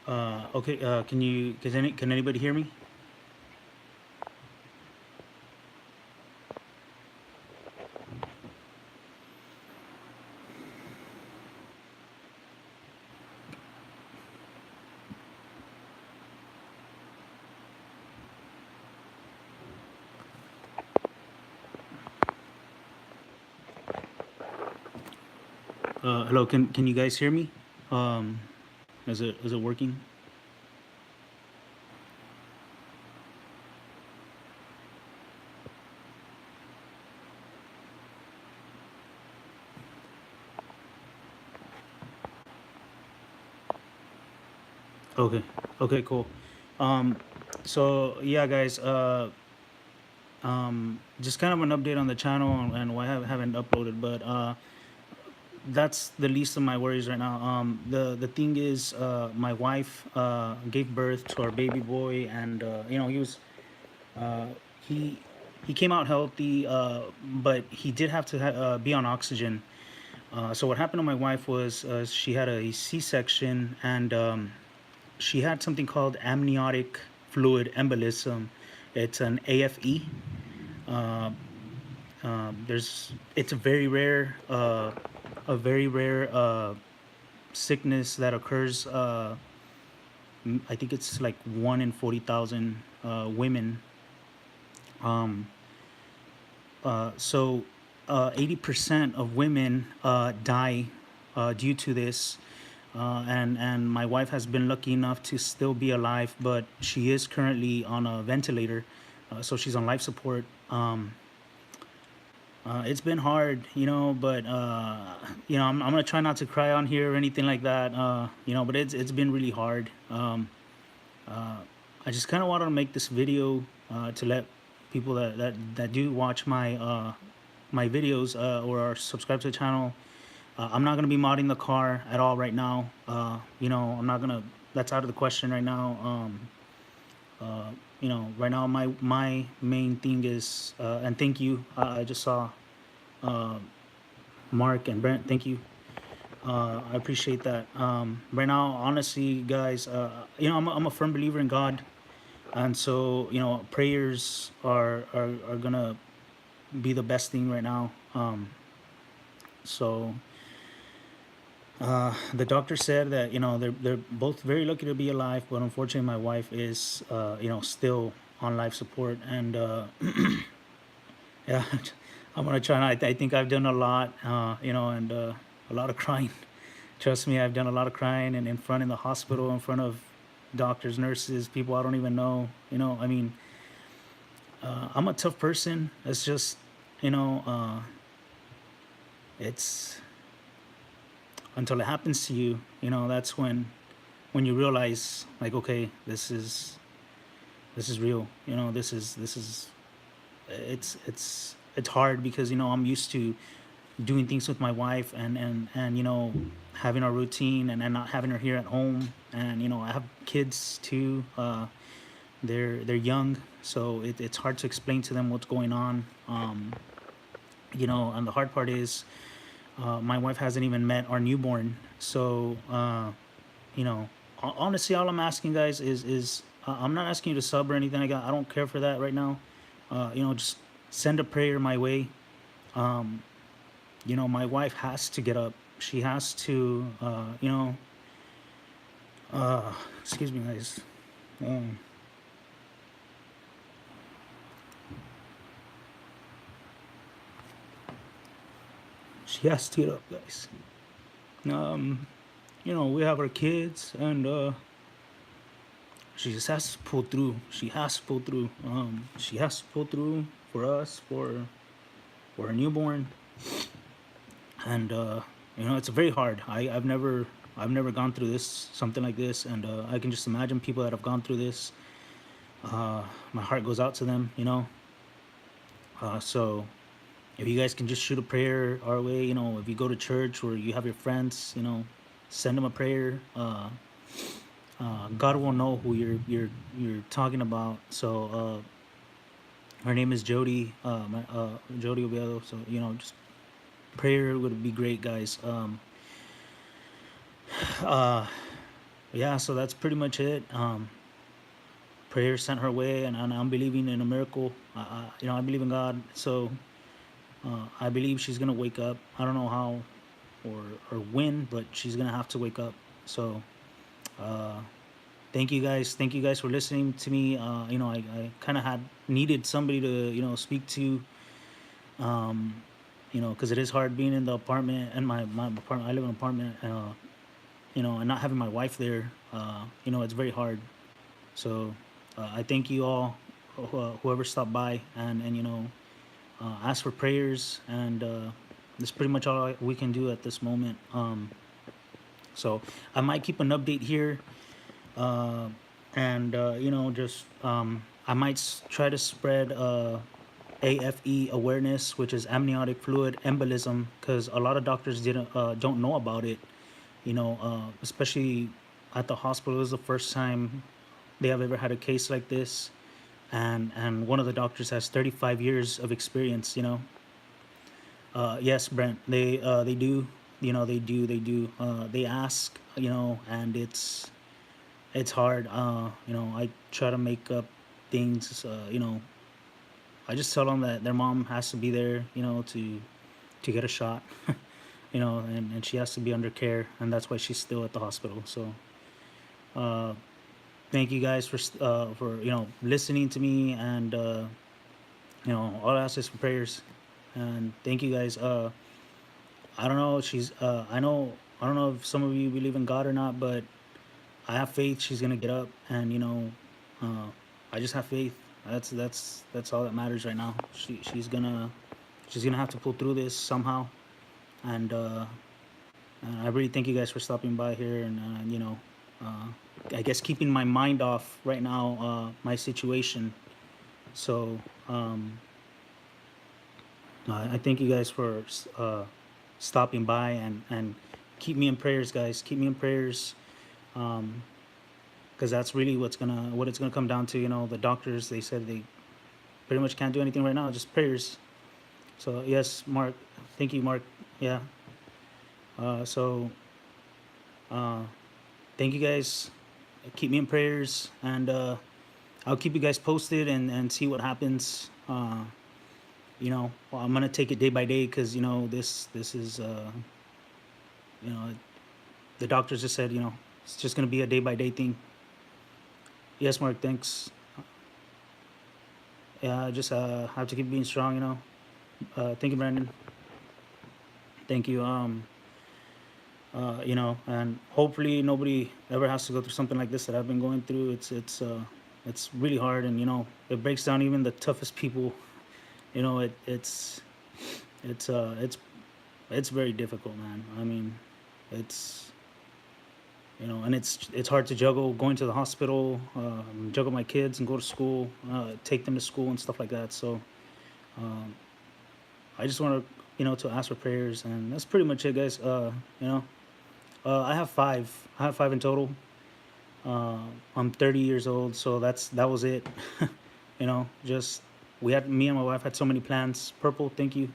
Okay. Can anybody hear me? Hello. Can you guys hear me? Um, is it working? Okay. Okay. Cool. Um, so yeah, guys. Just kind of an update on the channel and why I haven't uploaded, but that's the least of my worries right now. The thing is, my wife gave birth to our baby boy, and uh, he he came out healthy, but he did have to be on oxygen. So what happened to my wife was she had a C-section, and she had something called amniotic fluid embolism. It's an AFE. Uh, it's a very rare sickness that occurs. I think it's like 1 in 40,000 women. Um, so 80% of women die due to this. And my wife has been lucky enough to still be alive, but she is currently on a ventilator, so she's on life support. It's been hard, but I'm gonna try not to cry on here or anything like that, but it's been really hard. I just kind of wanted to make this video to let people that do watch my videos or are subscribed to the channel. I'm not gonna be modding the car at all right now. I'm not gonna. That's out of the question right now. Right now my main thing is, and thank you. I just saw Mark and Brent. Thank you. I appreciate that. Right now, honestly, guys, I'm a firm believer in God, and so prayers are gonna be the best thing right now. So the doctor said that they're both very lucky to be alive, but unfortunately, my wife is still on life support, and yeah, I'm gonna try. I think I've done a lot, and a lot of crying. Trust me, I've done a lot of crying, and in front in the hospital, in front of doctors, nurses, people I don't even know. I mean, I'm a tough person. It's just, you know, uh, it's until it happens to you. That's when you realize, like, okay, this is real. This is it's hard because I'm used to doing things with my wife, and having our routine, and not having her here at home, and I have kids too. They're young, so it's hard to explain to them what's going on. And the hard part is, my wife hasn't even met our newborn. So honestly, all I'm asking, guys, is I'm not asking you to sub or anything like that. I don't care for that right now. Just send a prayer my way. My wife has to get up. She has to, excuse me, guys. Um, she has to get up, guys. Um, we have our kids, and she just has to pull through. She has to pull through. She has to pull through for us, for a newborn, and it's very hard. I've never gone through this, something like this, and I can just imagine people that have gone through this. My heart goes out to them. So if you guys can just shoot a prayer our way, if you go to church or you have your friends, send them a prayer. God will know who you're talking about. So her name is Jody, Jody Oviedo. So just prayer would be great, guys. Uh, yeah, so that's pretty much it. Prayer sent her way, and I'm believing in a miracle. I believe in God, so I believe she's gonna wake up. I don't know how or or when, but she's gonna have to wake up. So uh, thank you guys. Thank you guys for listening to me. I kind of had needed somebody to speak to. Because it is hard being in the apartment and my apartment. I live in an apartment. And not having my wife there. It's very hard. So I thank you all, whoever stopped by, and ask for prayers, and that's pretty much all we can do at this moment. So I might keep an update here, uh, and just I might try to spread AFE awareness, which is amniotic fluid embolism, because a lot of doctors don't know about it. Especially at the hospital. It was the first time they have ever had a case like this, and one of the doctors has 35 years of experience. Yes, Brent, they do. They do. They ask. And it's hard. I try to make up things. I just tell them that their mom has to be there. To get a shot. And she has to be under care, and that's why she's still at the hospital. So, uh, thank you guys for listening to me, and all I ask is for prayers, and thank you guys. I don't know. I don't know if some of you believe in God or not, but I have faith she's gonna get up, and uh, I just have faith. That's all that matters right now. She's gonna have to pull through this somehow, and I really thank you guys for stopping by here, and uh, I guess keeping my mind off right now, my situation. So I thank you guys for stopping by, and keep me in prayers, guys. Keep me in prayers, because that's really what it's gonna come down to. The doctors, they said they pretty much can't do anything right now, just prayers. So yes, Mark. Thank you, Mark. Yeah. So uh, thank you guys. Keep me in prayers, and I'll keep you guys posted, and see what happens. I'm gonna take it day by day, because this is you know the doctors just said it's just gonna be a day by day thing. Yes, Mark. Thanks. Yeah, I just have to keep being strong. Thank you, Brandon. Thank you. And hopefully nobody ever has to go through something like this that I've been going through. It's really hard, and it breaks down even the toughest people. It's very difficult, man. I mean, it's and it's hard to juggle going to the hospital, juggle my kids and go to school, take them to school and stuff like that. So um, I just want to ask for prayers, and that's pretty much it, guys. I have five. I have five in total. Uh, I'm 30 years old, so that was it. Just me and my wife had so many plans. Purple, thank you.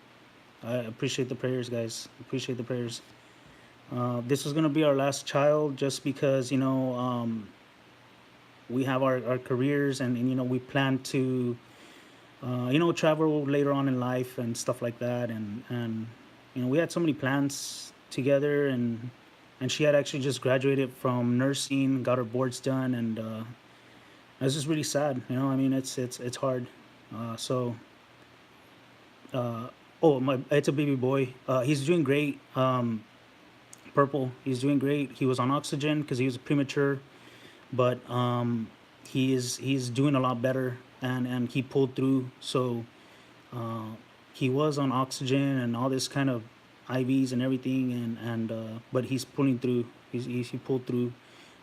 I appreciate the prayers, guys. Appreciate the prayers. This was gonna be our last child, just because we have our careers, and we plan to travel later on in life and stuff like that, and we had so many plans together, and she had actually just graduated from nursing, got her boards done, and it's just really sad. I mean, it's hard. So uh, oh, my, it's a baby boy. He's doing great. Purple, he's doing great. He was on oxygen because he was premature, but he's doing a lot better, and he pulled through. So uh, he was on oxygen and all this kind of IVs and everything, and but he's pulling through. He pulled through.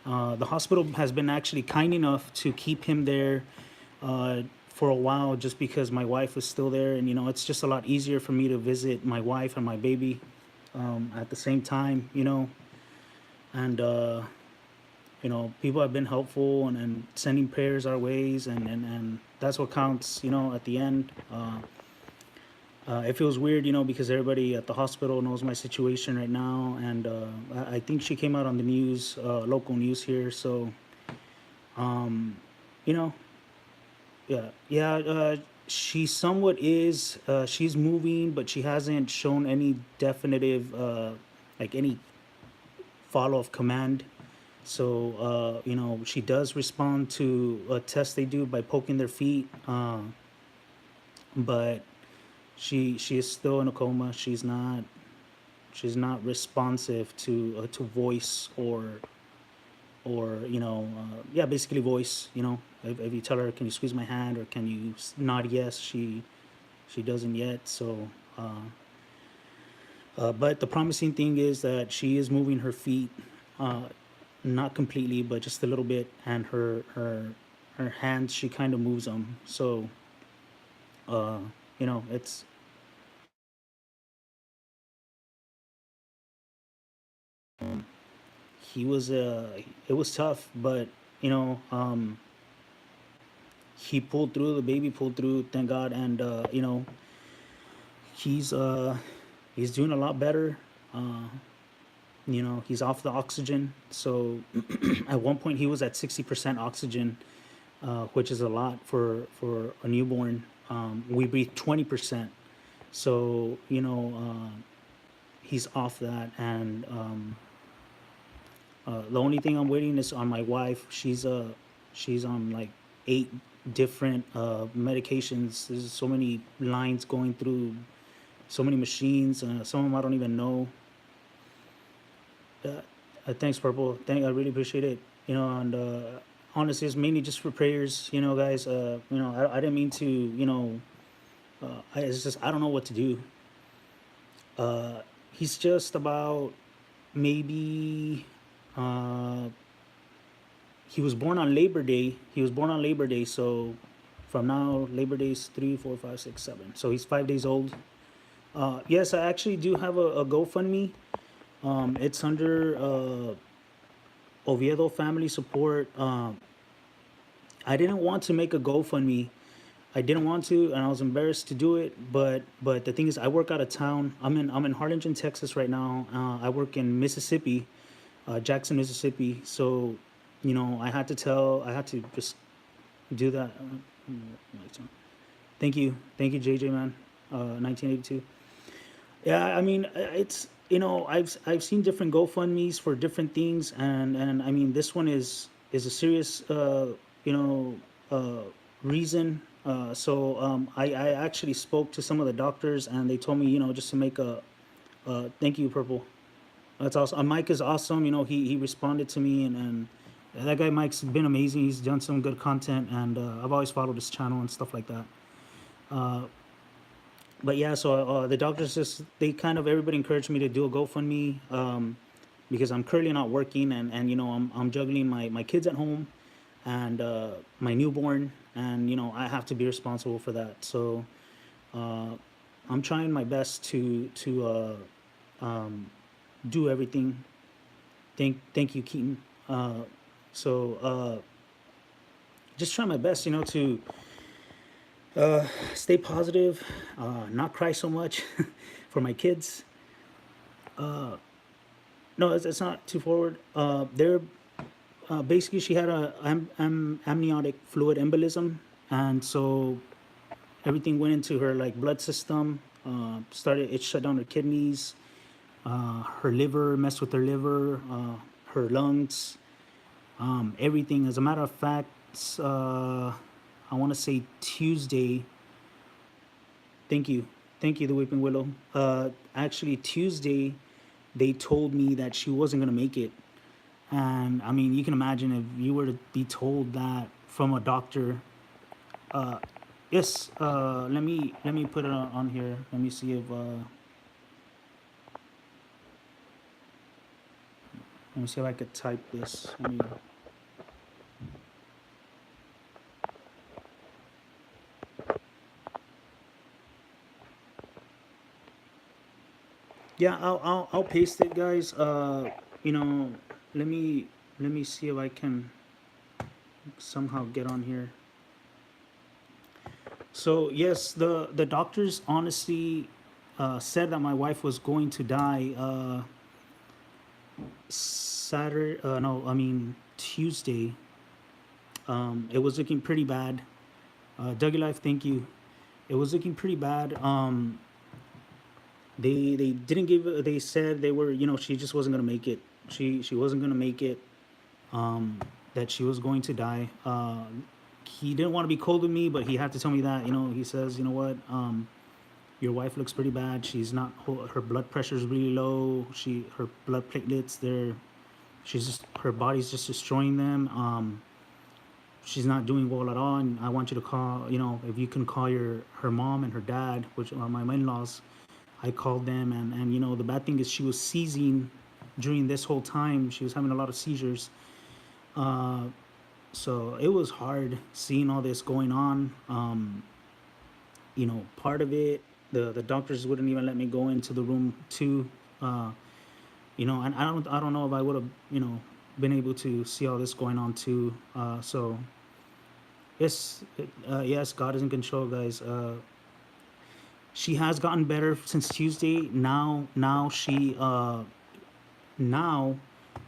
The hospital has been actually kind enough to keep him there for a while, just because my wife is still there, and it's just a lot easier for me to visit my wife and my baby at the same time. And people have been helpful, and sending prayers our ways, and that's what counts. At the end, It feels weird, because everybody at the hospital knows my situation right now, and I think she came out on the news, local news here. So, you know, yeah, yeah. She somewhat is. She's moving, but she hasn't shown any definitive, like any follow of command. So, she does respond to a test they do by poking their feet, but she is still in a coma. She's not responsive to voice or yeah, basically voice. If you tell her, can you squeeze my hand, or can you nod yes, she doesn't yet. So, but the promising thing is that she is moving her feet, uh, not completely, but just a little bit, and her hands, she kind of moves them. So, uh, it's he was it was tough, but you know he pulled through. The baby pulled through, thank God. And he's he's doing a lot better. uh he's off the oxygen. So at one point he was at 60% oxygen, which is a lot for a newborn. We breathe 20%. So he's off that. And the only thing I'm waiting is on my wife. She's on like 8 different medications. There's so many lines going through, so many machines. Some of them I don't even know. Thanks, Purple. I really appreciate it. And honestly, it's mainly just for prayers. Guys. I didn't mean to. It's just I don't know what to do. He's just about maybe. Uh, he was born on Labor Day. So from now, Labor Day's 3, 4, 5, 6, 7. So he's 5 days old. Yes, I actually do have a GoFundMe. It's under Oviedo Family Support. I didn't want to make a GoFundMe. I didn't want to, and I was embarrassed to do it. But the thing is, I work out of town. I'm in Harlingen, Texas right now. I work in Mississippi, Jackson, Mississippi. So, I had to just do that. Thank you, JJ man. 1982. Yeah, I mean, it's I've seen different GoFundmes for different things, and I mean this one is a serious you know uh, reason. I actually spoke to some of the doctors, and they told me just to make a thank you, Purple. That's awesome. Mike is awesome. He responded to me, and that guy Mike's been amazing. He's done some good content, and I've always followed his channel and stuff like that. But yeah, so the doctors just they kind of everybody encouraged me to do a GoFundMe, because I'm currently not working, and I'm juggling my kids at home, and my newborn, and I have to be responsible for that. So uh, I'm trying my best to do everything. Thank you, Keaton. So just try my best, to stay positive, not cry so much for my kids. No, it's not too forward. They're basically she had a amniotic fluid embolism, and so everything went into her like blood system. Started it shut down her kidneys, her liver messed with her liver, her lungs, everything. As a matter of fact, I want to say Tuesday. Thank you, the Weeping Willow. Actually, Tuesday, they told me that she wasn't gonna make it, and I mean, you can imagine if you were to be told that from a doctor. Yes, let me put it on here. Let me see if let me see if I could type this. Yeah, I'll paste it, guys. You know, let me let me see if I can somehow get on here. So yes, the doctors honestly said that my wife was going to die Saturday. No, I mean Tuesday. It was looking pretty bad. Dougie Life, thank you. It was looking pretty bad. They didn't give. They said they were. She just wasn't gonna make it. She wasn't gonna make it. That she was going to die. He didn't want to be cold with me, but he had to tell me that. He says, you know what? Your wife looks pretty bad. She's not. Her blood pressure is really low. Her blood platelets. She's just, her body's just destroying them. She's not doing well at all, and I want you to call. If you can call her mom and her dad, which are my in-laws. I called them, and the bad thing is she was seizing during this whole time. She was having a lot of seizures. So it was hard seeing all this going on. Part of it, the doctors wouldn't even let me go into the room too. And I don't know if I would have been able to see all this going on too. So yes, yes, God is in control, guys. She has gotten better since Tuesday. Now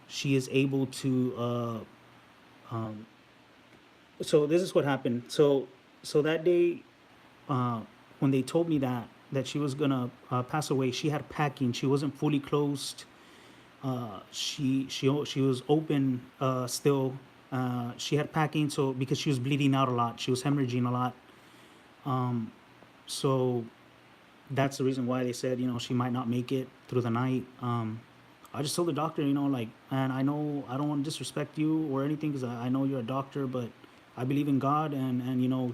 she is able to. So this is what happened. So that day, when they told me that she was gonna pass away, she had packing. She wasn't fully closed. She was open still. She had packing, so because she was bleeding out a lot, she was hemorrhaging a lot. So that's the reason why they said she might not make it through the night. I just told the doctor, like, and I know I don't want to disrespect you or anything because I know you're a doctor, but I believe in God, and I know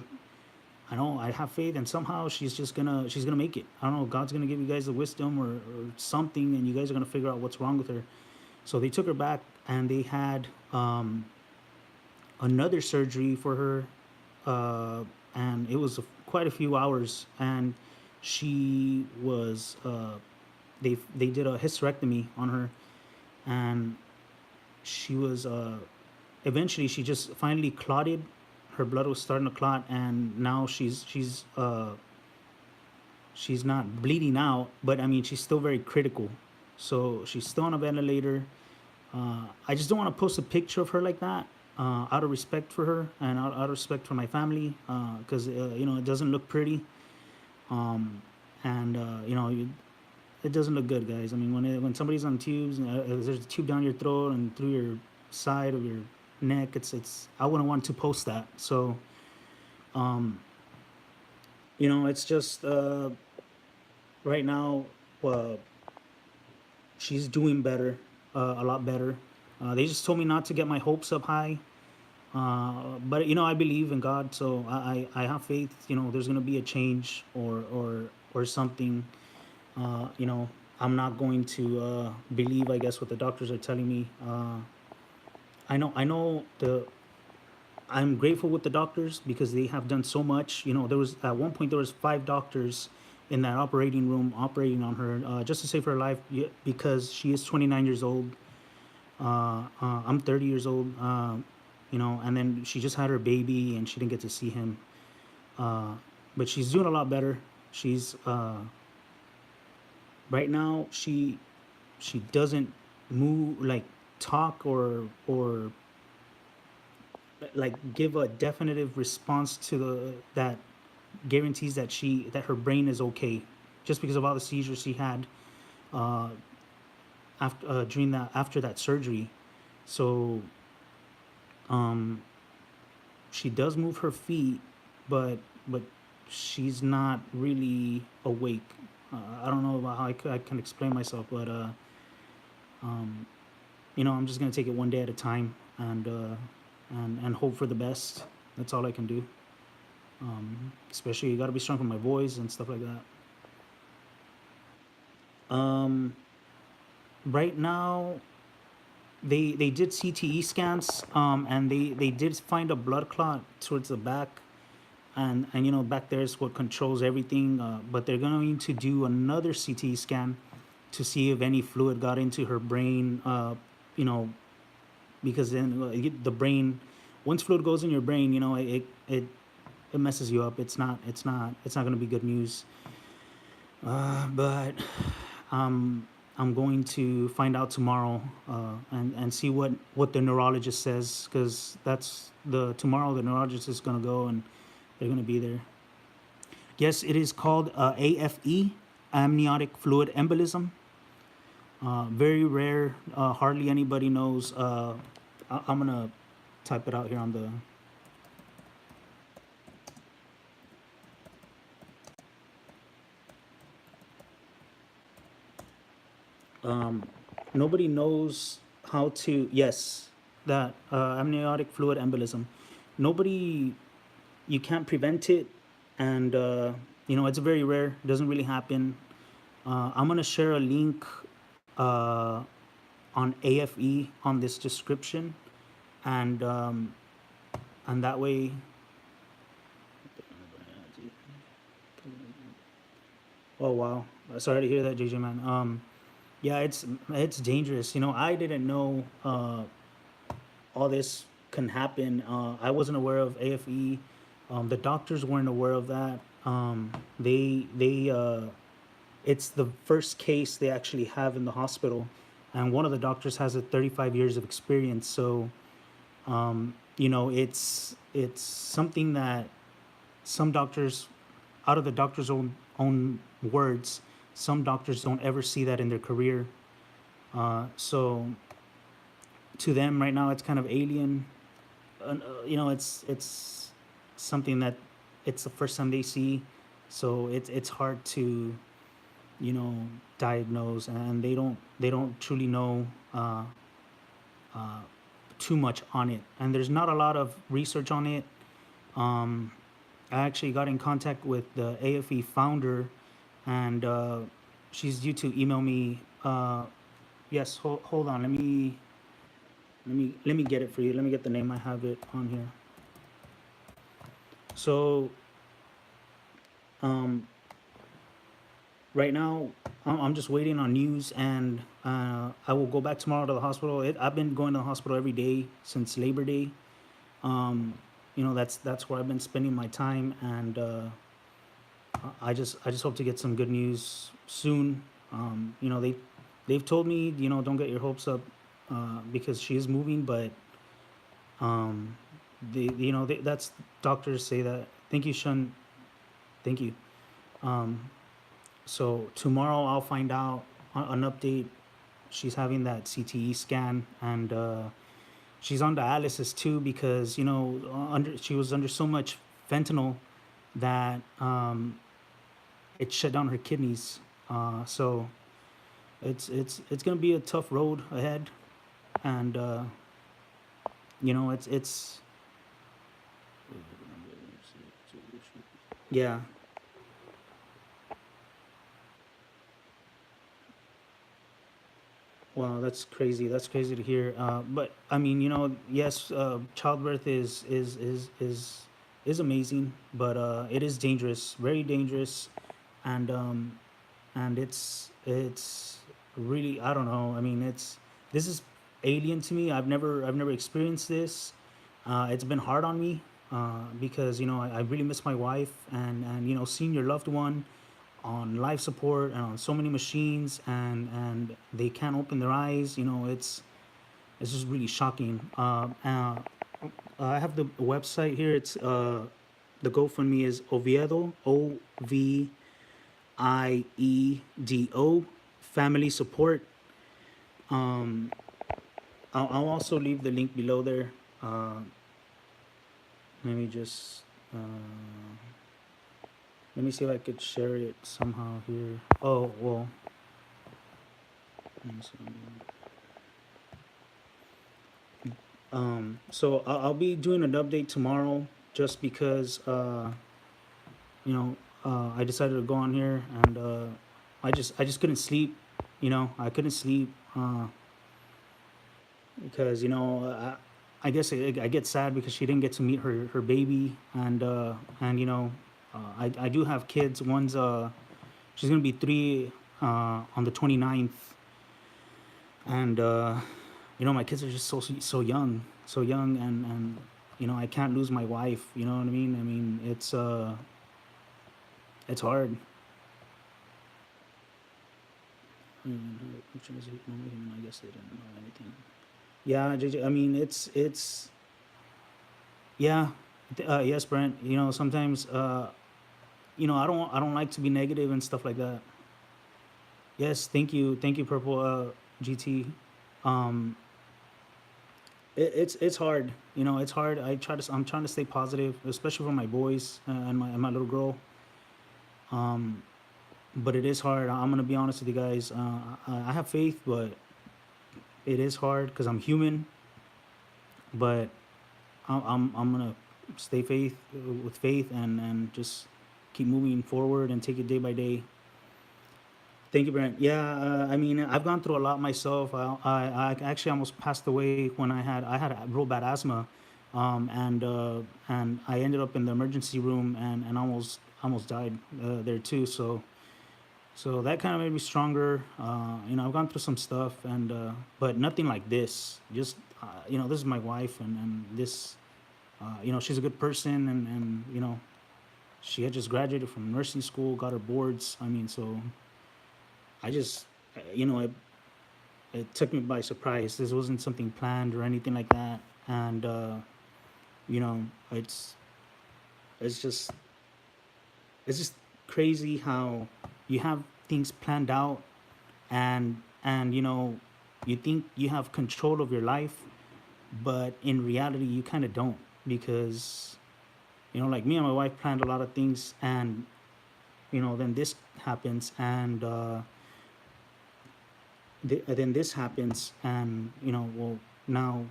I have faith, and somehow she's gonna make it. I don't know. God's gonna give you guys the wisdom or something, and you guys are gonna figure out what's wrong with her. So they took her back, and they had another surgery for her, and it was quite a few hours, and she was they did a hysterectomy on her, and she was eventually she just finally clotted. Her blood was starting to clot, and now she's not bleeding out, but I mean she's still very critical. So she's still on a ventilator. I just don't want to post a picture of her like that, out of respect for her and out of respect for my family, because it doesn't look pretty, and it doesn't look good, guys. I mean, when somebody's on tubes, there's a tube down your throat and through your side of your neck. It's I wouldn't want to post that. So it's just right now, uh, she's doing better, a lot better. They just told me not to get my hopes up high. But I believe in God, so I have faith. There's gonna be a change or something. Uh, you know, I'm not going to believe, I guess, what the doctors are telling me. I know I'm grateful with the doctors because they have done so much. There was at one point there was 5 doctors in that operating room operating on her, just to save her life, because she is 29 years old. I'm 30 years old. And then she just had her baby and she didn't get to see him. Uh, but she's doing a lot better. She's right now she doesn't move, like, talk or like give a definitive response to the that guarantees that her brain is okay, just because of all the seizures she had after that surgery. So she does move her feet, but she's not really awake. I don't know about how I can explain myself, but I'm just gonna take it one day at a time, and hope for the best. That's all I can do. Especially, you got to be strong with my voice and stuff like that. Um, right now, they did CTE scans, and they did find a blood clot towards the back, and back there is what controls everything. But they're going to do another CTE scan to see if any fluid got into her brain. You know, because then the brain, once fluid goes in your brain, it it messes you up. It's not going to be good news. But I'm going to find out tomorrow, and see what the neurologist says, because that's the tomorrow the neurologist is going to go and they're going to be there. Yes, it is called AFE, amniotic fluid embolism. Very rare. Hardly anybody knows. I'm gonna type it out here on the. Nobody knows how to. Yes, that amniotic fluid embolism. Nobody. You can't prevent it, and it's very rare. It doesn't really happen. I'm gonna share a link uh, on AFE on this description, and that way. Oh wow! Sorry to hear that, JJ man. Yeah, it's dangerous. I didn't know all this can happen. I wasn't aware of AFE. The doctors weren't aware of that. It's the first case they actually have in the hospital, and one of the doctors has 35 years of experience. So, it's something that some doctors, out of the doctor's own words, some doctors don't ever see that in their career. So to them right now, it's kind of alien. It's something that it's the first time they see, so it's hard to you know diagnose, and they don't truly know too much on it, and there's not a lot of research on it. um, I actually got in contact with the AFE founder, and she's due to email me. Yes, hold on, let me get it for you. Let me get the name. I have it on here. So um, right now, I'm just waiting on news, and I will go back tomorrow to the hospital. I've been going to the hospital every day since Labor Day. Um, that's where I've been spending my time, and I just hope to get some good news soon. They've told me, don't get your hopes up, because she is moving, but um, that's doctors say that. Thank you, Shun. Thank you. Um, so tomorrow I'll find out an update. She's having that CTE scan, and she's on dialysis too, because she was under so much fentanyl that it shut down her kidneys. So it's gonna be a tough road ahead, and it's yeah. Wow, that's crazy. That's crazy to hear. But I mean, yes, childbirth is amazing, but it is dangerous, very dangerous, and it's really, I don't know. I mean, this is alien to me. I've never experienced this. It's been hard on me, because I really miss my wife, and seeing your loved one on life support and on so many machines, and they can't open their eyes. It's just really shocking. I have the website here. It's the GoFundMe is Oviedo, OVIEDO, family support. Um, I'll also leave the link below there. Let me just let me see if I could share it somehow here. Oh well. So I'll be doing an update tomorrow, just because I decided to go on here, and I just couldn't sleep. I couldn't sleep, because I guess I get sad because she didn't get to meet her baby, and I do have kids. One's she's gonna be 3 on the 29th, and my kids are just so young, and I can't lose my wife. You know what I mean? I mean, it's hard. Which is normally human. I guess they didn't know anything. Yeah, I mean, it's yeah, yes, Brent. Sometimes I don't like to be negative and stuff like that. Yes, thank you, Purple GT. Um, it's hard. It's hard. I'm trying to stay positive, especially for my boys and my little girl. But it is hard. I'm gonna be honest with you guys. I have faith, but it is hard because I'm human. But I'm gonna stay with faith and just keep moving forward and take it day by day. Thank you, Brent. Yeah, I mean, I've gone through a lot myself. I actually almost passed away when I had a real bad asthma, and I ended up in the emergency room and almost died there too. So that kind of made me stronger. I've gone through some stuff, but nothing like this. Just this is my wife, and this, she's a good person, and she had just graduated from nursing school, got her boards. I mean, so I just, it took me by surprise. This wasn't something planned or anything like that, and you know, it's it's just it's just crazy how you have things planned out, and you think you have control of your life, but in reality you kind of don't, because like me and my wife planned a lot of things, and then this happens, and then this happens, and well, now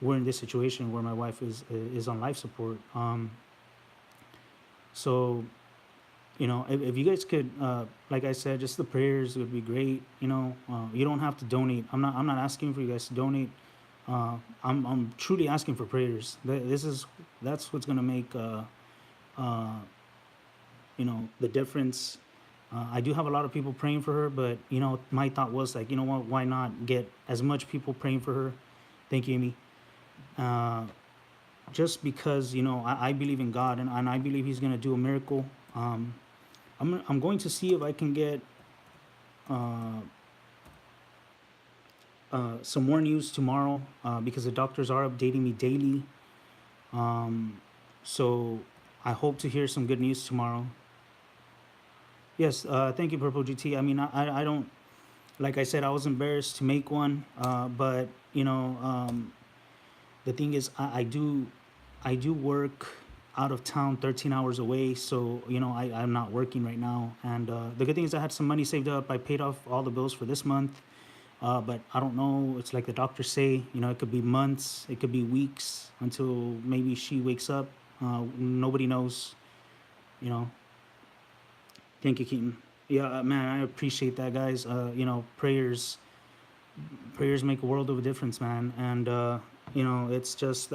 we're in this situation where my wife is on life support. So if you guys could, like I said, just the prayers would be great. You don't have to donate. I'm not asking for you guys to donate. I'm truly asking for prayers. That's what's gonna make uh, the difference. I do have a lot of people praying for her, but my thought was like, what? Why not get as much people praying for her? Thank you, Amy. Uh, just because I believe in God, and I believe He's gonna do a miracle. I'm going to see if I can get uh, some more news tomorrow, because the doctors are updating me daily. So I hope to hear some good news tomorrow. Yes, thank you, Purple GT. I mean, I don't, like I said, I was embarrassed to make one, but the thing is, I do work out of town, 13 hours away, so I'm not working right now. And the good thing is I had some money saved up. I paid off all the bills for this month, but I don't know. It's like the doctors say, it could be months, it could be weeks until maybe she wakes up. Nobody knows, you know. Thank you, Keaton. Yeah, man, I appreciate that, guys. Prayers make a world of a difference, man. And it's just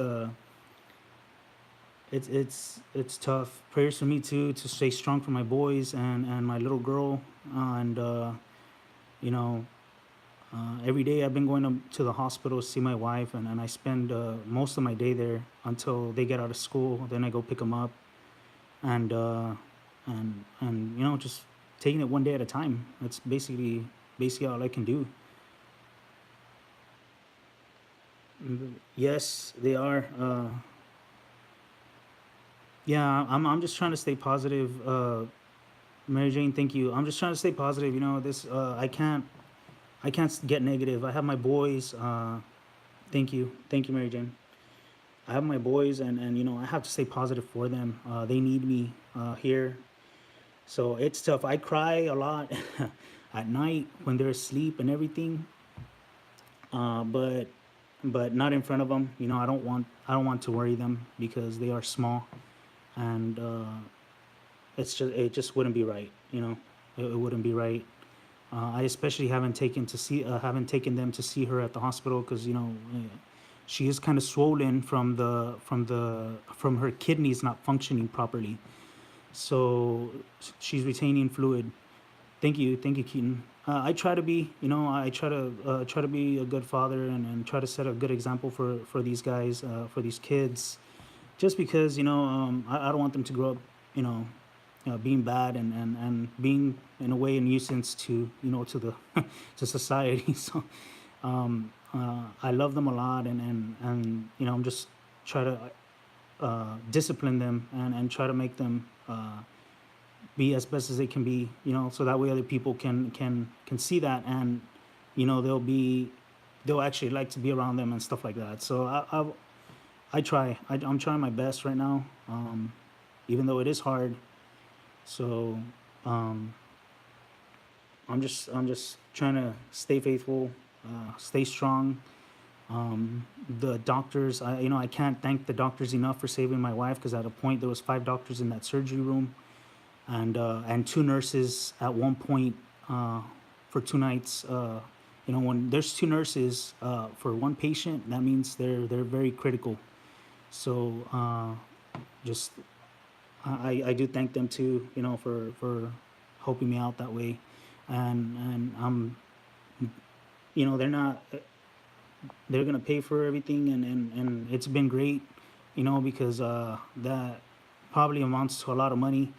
it's tough. Prayers for me too, to stay strong for my boys and my little girl. And you know, every day I've been going to the hospital to see my wife, and I spend most of my day there until they get out of school. Then I go pick them up, and just taking it one day at a time. That's basically all I can do. Yes, they are. Yeah, I'm just trying to stay positive. Mary Jane, thank you. I'm just trying to stay positive. This I can't get negative. I have my boys. Thank you, Mary Jane. I have my boys, and I have to stay positive for them. They need me here, so it's tough. I cry a lot at night when they're asleep and everything. But not in front of them. I don't want to worry them because they are small, and it just wouldn't be right. It wouldn't be right. I especially haven't taken them to see her at the hospital because she is kind of swollen from her kidneys not functioning properly. So she's retaining fluid. Thank you, Keaton. I try to be, I try to be a good father, and try to set a good example for these guys, for these kids. just because I don't want them to grow up, you know, being bad and being in a way a nuisance to to the to society. So I love them a lot, and I'm just try to discipline them and try to make them be as best as they can be, so that way other people can see that, and they'll actually like to be around them and stuff like that. So I'm trying my best right now, even though it is hard. So I'm just trying to stay faithful, stay strong. The doctors, I can't thank the doctors enough for saving my wife, because at a point there was 5 doctors in that surgery room, and 2 nurses at one point, for 2 nights. When there's 2 nurses for one patient, that means they're very critical. So just I do thank them too, for helping me out that way, and I'm they're not they're gonna pay for everything, and it's been great, because that probably amounts to a lot of money,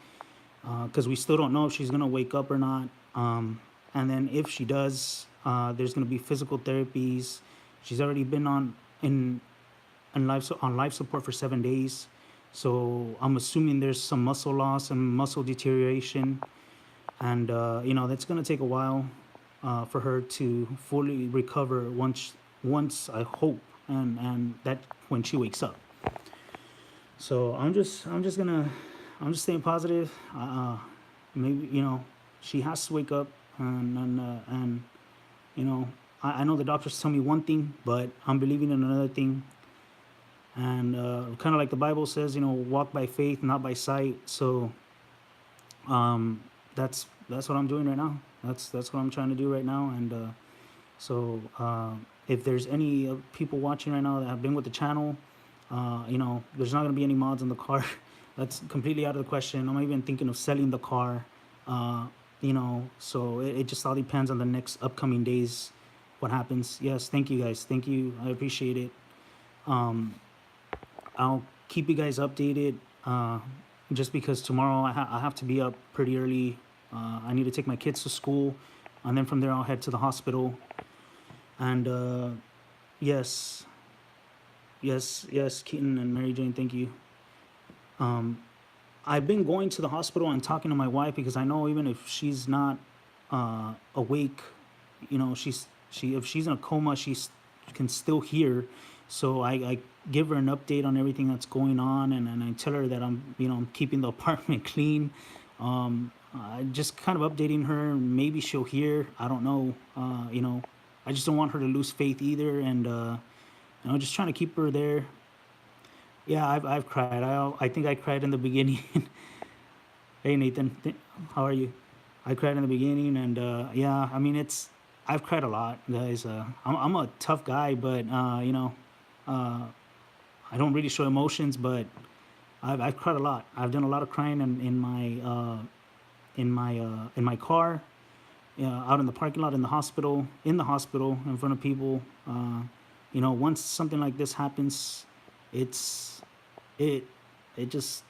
because we still don't know if she's gonna wake up or not. And then if she does, there's gonna be physical therapies. She's already been on life support for 7 days, so I'm assuming there's some muscle loss and muscle deterioration, and that's gonna take a while for her to fully recover once I hope, and that when she wakes up. So I'm just staying positive. Maybe she has to wake up, and you know I know the doctors tell me one thing, but I'm believing in another thing. And kind of like the Bible says, walk by faith, not by sight. So um, that's what I'm doing right now. That's what I'm trying to do right now. And so if there's any people watching right now that have been with the channel, there's not going to be any mods in the car. That's completely out of the question. I'm not even thinking of selling the car. So it just all depends on the next upcoming days, what happens. Yes, thank you guys. Thank you. I appreciate it. I'll keep you guys updated. Just because tomorrow I have to be up pretty early. I need to take my kids to school, and then from there I'll head to the hospital. And yes, yes, Keaton and Mary Jane, thank you. I've been going to the hospital and talking to my wife, because I know even if she's not awake, if she's in a coma, can still hear. So I give her an update on everything that's going on, and I tell her that I'm keeping the apartment clean. I just kind of updating her. Maybe she'll hear. I don't know. I just don't want her to lose faith either, and just trying to keep her there. Yeah, I've cried. I think I cried in the beginning. Hey Nathan, how are you? I cried in the beginning, and yeah, I mean I've cried a lot, guys. I'm a tough guy, but uh, I don't really show emotions, but I've cried a lot. I've done a lot of crying in my car, out in the parking lot, in the hospital, in front of people. Once something like this happens, it's it it just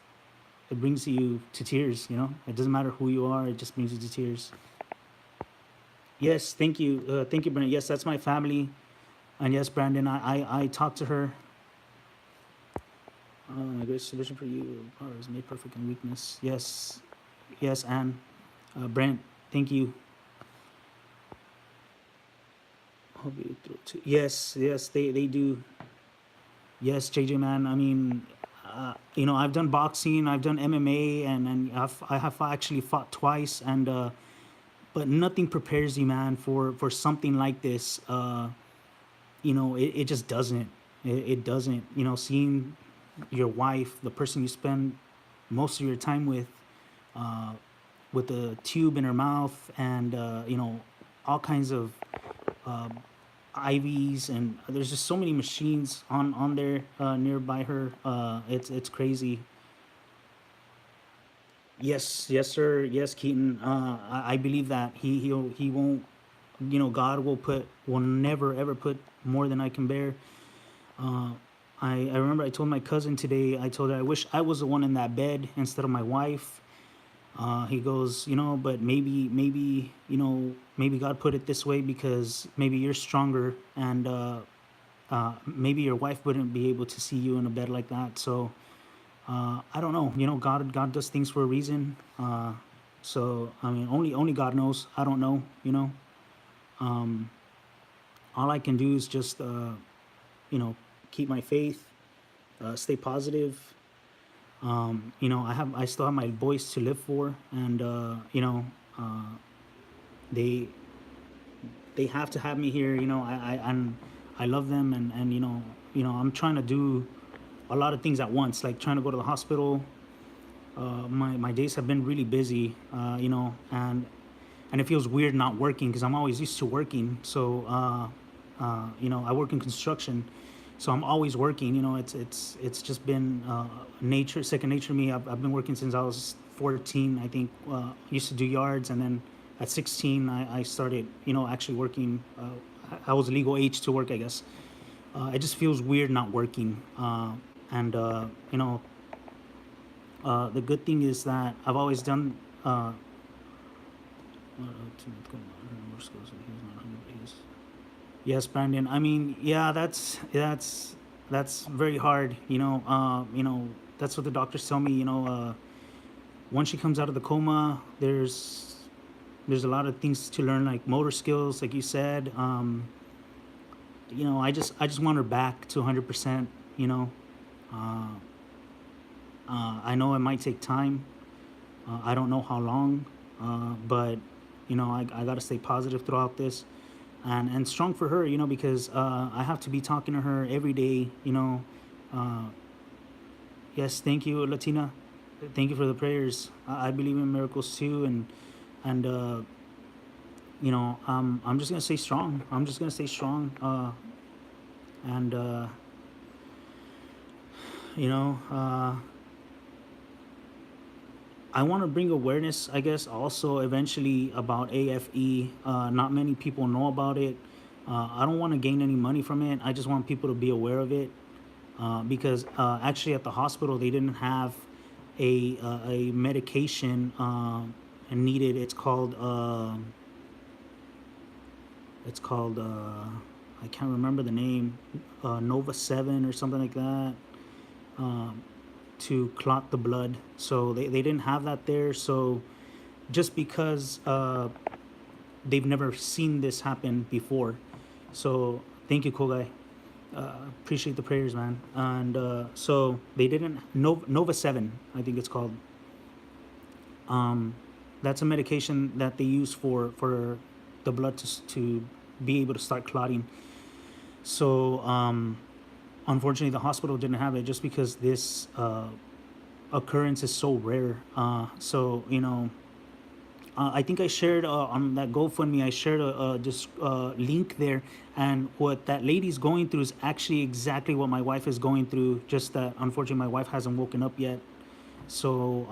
it brings you to tears. It doesn't matter who you are; it just brings you to tears. Yes, thank you, Brandon. Yes, that's my family, and yes, Brandon, I talked to her. My greatest solution for you, power is made perfect in weakness. Yes, yes, Anne, Brent, thank you. Hope you through too. Yes, yes, they do. Yes, JJ, man. I mean, I've done boxing, I've done MMA, and I have actually fought twice, and but nothing prepares you, man, for something like this. It just doesn't. It doesn't. Seeing your wife, the person you spend most of your time uh, with a tube in her mouth, and all kinds of IVs, and there's just so many machines on there nearby her. It's crazy. Yes, yes, sir. Yes, Keaton. I believe that he won't. God will never ever put more than I can bear. I remember I told my cousin today, I told her I wish I was the one in that bed instead of my wife. He goes, but maybe, maybe God put it this way because maybe you're stronger, and maybe your wife wouldn't be able to see you in a bed like that. So I don't know. God does things for a reason. So I mean, only God knows. I don't know. All I can do is just you know keep my faith, stay positive. I still have my boys to live for, and they they have to have me here. I love them, and I'm trying to do a lot of things at once, like trying to go to the hospital. My days have been really busy, and it feels weird not working because I'm always used to working. So I work in construction, so I'm always working. It's just been second nature to me. I've been working since I was 14. I think used to do yards, and then at 16 I started actually working. I was legal age to work, I guess. It just feels weird not working, and the good thing is that I've always done. Yes, Brandon. I mean, yeah, that's very hard. That's what the doctors tell me. Once she comes out of the coma, there's a lot of things to learn, like motor skills, like you said. I just want her back to 100%. You know, I know it might take time. I don't know how long, but I got to stay positive throughout this, and strong for her. Because I have to be talking to her every day. Uh, yes, thank you, Latina. Thank you for the prayers. I believe in miracles too, and I'm just gonna stay strong. I'm just gonna stay strong, and you know. I want to bring awareness, I guess, also eventually about AFE. Not many people know about it. I don't want to gain any money from it. I just want people to be aware of it, because actually at the hospital they didn't have a medication needed. It's called I can't remember the name, Nova 7 or something like that. Um, to clot the blood. So they didn't have that there. So just because they've never seen this happen before. So thank you, cool guy. Appreciate the prayers, man. And so they didn't, Nova 7, I think it's called. That's a medication that they use for the blood to be able to start clotting. So unfortunately, the hospital didn't have it just because this occurrence is so rare. I think I shared on that GoFundMe, I shared a link there. And what that lady's going through is actually exactly what my wife is going through, just that unfortunately my wife hasn't woken up yet. So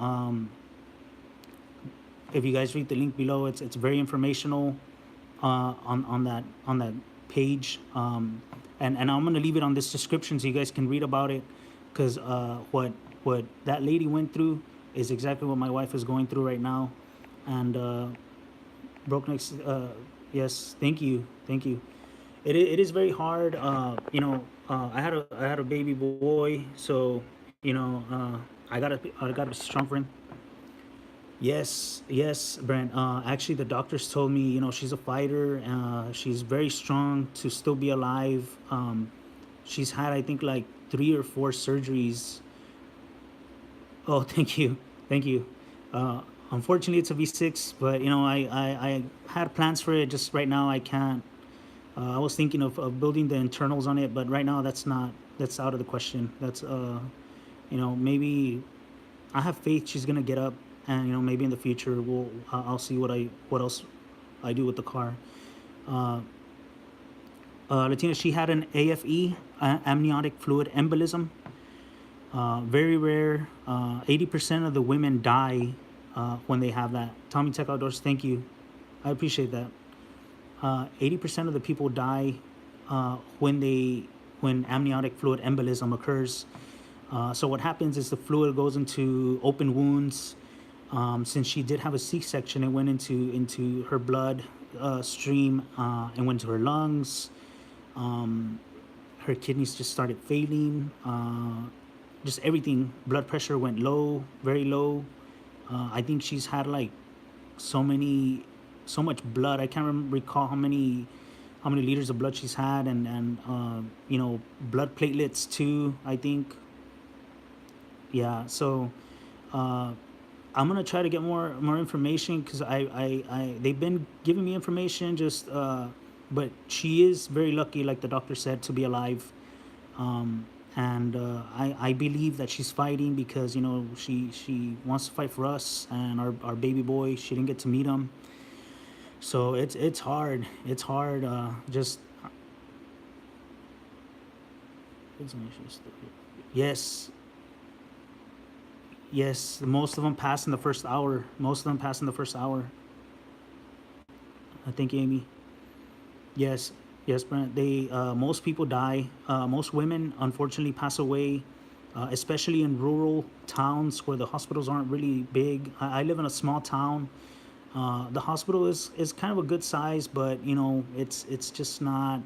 if you guys read the link below, it's very informational on that page. And I'm gonna leave it on this description so you guys can read about it, because what that lady went through is exactly what my wife is going through right now. And broke necks. Yes, thank you, thank you. It is very hard. I had a baby boy, so I gotta be strong for him. Yes, Brent. Actually, the doctors told me, she's a fighter. She's very strong to still be alive. She's had, I think, like 3 or 4 surgeries. Oh, thank you. Unfortunately, it's a V6, but I had plans for it. Just right now, I can't. I was thinking of building the internals on it, but right now, that's out of the question. That's maybe I have faith she's gonna get up, and maybe in the future I'll see what else I do with the car. Uh, Latina, she had an AFE, amniotic fluid embolism. Very rare. 80% of the women die when they have that. Tommy Tech Outdoors, thank you. I appreciate that. 80% of the people die when they when amniotic fluid embolism occurs. So what happens is the fluid goes into open wounds. Since she did have a C-section, it went into her blood stream and went to her lungs. Her kidneys just started failing. Just everything. Blood pressure went low, very low. I think she's had like so many, so much blood. I can't recall how many liters of blood she's had, and blood platelets too. I think, yeah. So I'm gonna try to get more information because I they've been giving me information. But she is very lucky, like the doctor said, to be alive. And I believe that she's fighting because she wants to fight for us and our baby boy. She didn't get to meet him, so it's hard. It's hard. Just yes, yes. Most of them pass in the first hour. Most of them pass in the first hour. I think, Amy. Yes, yes, Brent. They most people die. Most women unfortunately pass away, especially in rural towns where the hospitals aren't really big. I live in a small town. The hospital is kind of a good size, but it's just not.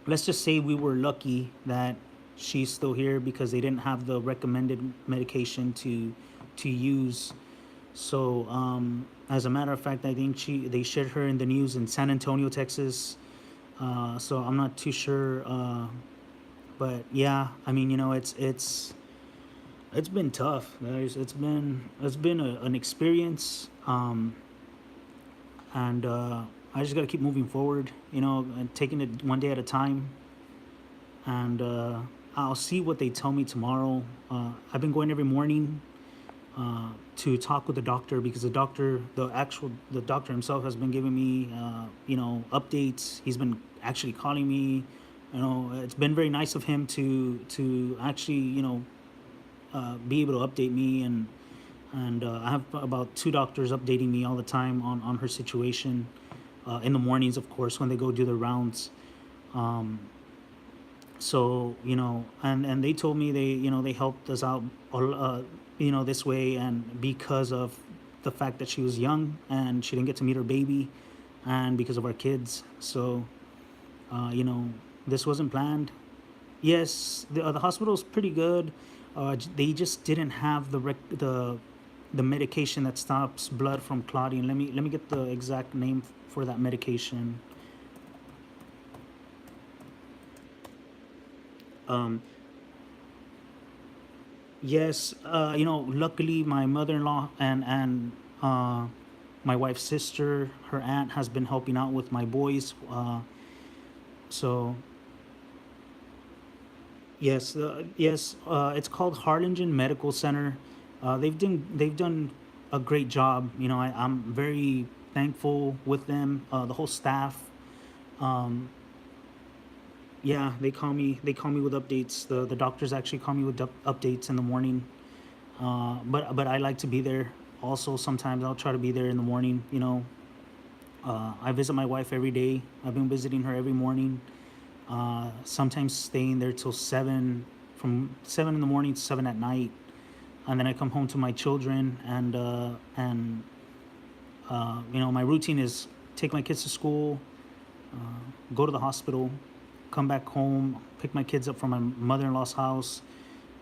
Let's just say we were lucky that she's still here because they didn't have the recommended medication to use. So, as a matter of fact, I think they shared her in the news in San Antonio, Texas. So I'm not too sure, but yeah, I mean, it's been tough, guys. It's been an experience, and I just gotta keep moving forward, and taking it one day at a time. And I'll see what they tell me tomorrow. I've been going every morning to talk with the doctor because the doctor himself has been giving me updates. He's been actually calling me. It's been very nice of him to actually be able to update me, and I have about two doctors updating me all the time on her situation in the mornings, of course, when they go do their rounds. So and they told me they helped us out this way, and because of the fact that she was young and she didn't get to meet her baby, and because of our kids. So this wasn't planned. Yes, the hospital's pretty good. They just didn't have the medication that stops blood from clotting. Let me get the exact name for that medication. um Yes, luckily my mother-in-law and my wife's sister, her aunt, has been helping out with my boys. So yes, yes, it's called Harlingen Medical Center. They've done a great job. I'm very thankful with them. The whole staff. Um, yeah, they call me with updates. The doctors actually call me with updates in the morning. But I like to be there. Also, sometimes I'll try to be there in the morning. I visit my wife every day. I've been visiting her every morning. Sometimes staying there till 7, from 7 in the morning to 7 at night, and then I come home to my children, and my routine is take my kids to school, go to the hospital, come back home, pick my kids up from my mother-in-law's house,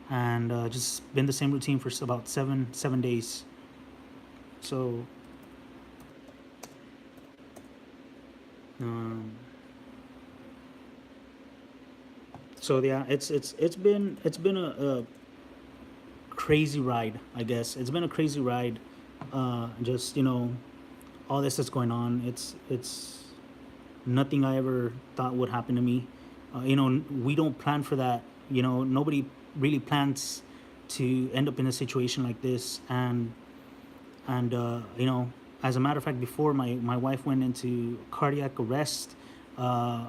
and just been the same routine for about 7 days. So um, so yeah, it's been a crazy ride. I guess it's been a crazy ride. Just all this that's going on. It's nothing I ever thought would happen to me. We don't plan for that. Nobody really plans to end up in a situation like this. And as a matter of fact, before my wife went into cardiac arrest, uh,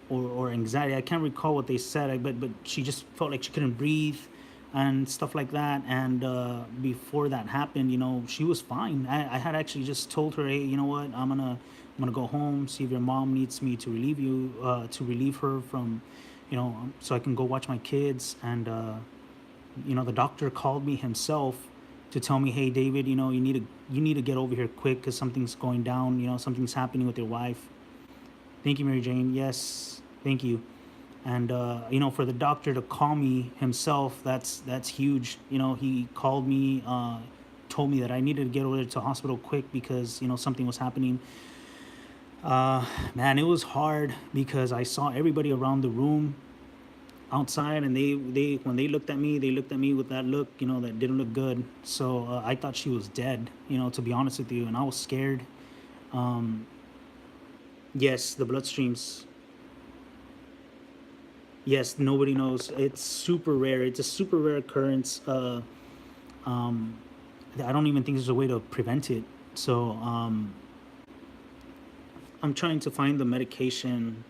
or anxiety. I can't recall what they said, but she just felt like she couldn't breathe and stuff like that. And before that happened, she was fine. I had actually just told her, hey, you know what, I'm gonna go home, see if your mom needs me to relieve her from so I can go watch my kids. And the doctor called me himself to tell me, hey, David, you need to get over here quick because something's going down. Something's happening with your wife. Thank you, Mary Jane. Yes, thank you. And for the doctor to call me himself, that's huge. He called me, told me that I needed to get over to the hospital quick because something was happening. Man, it was hard because I saw everybody around the room outside, and they when they looked at me with that look, that didn't look good. So I thought she was dead, to be honest with you, and I was scared. Yes, the bloodstreams. Yes, nobody knows. It's super rare. It's a super rare occurrence. I don't even think there's a way to prevent it. So I'm trying to find the medication.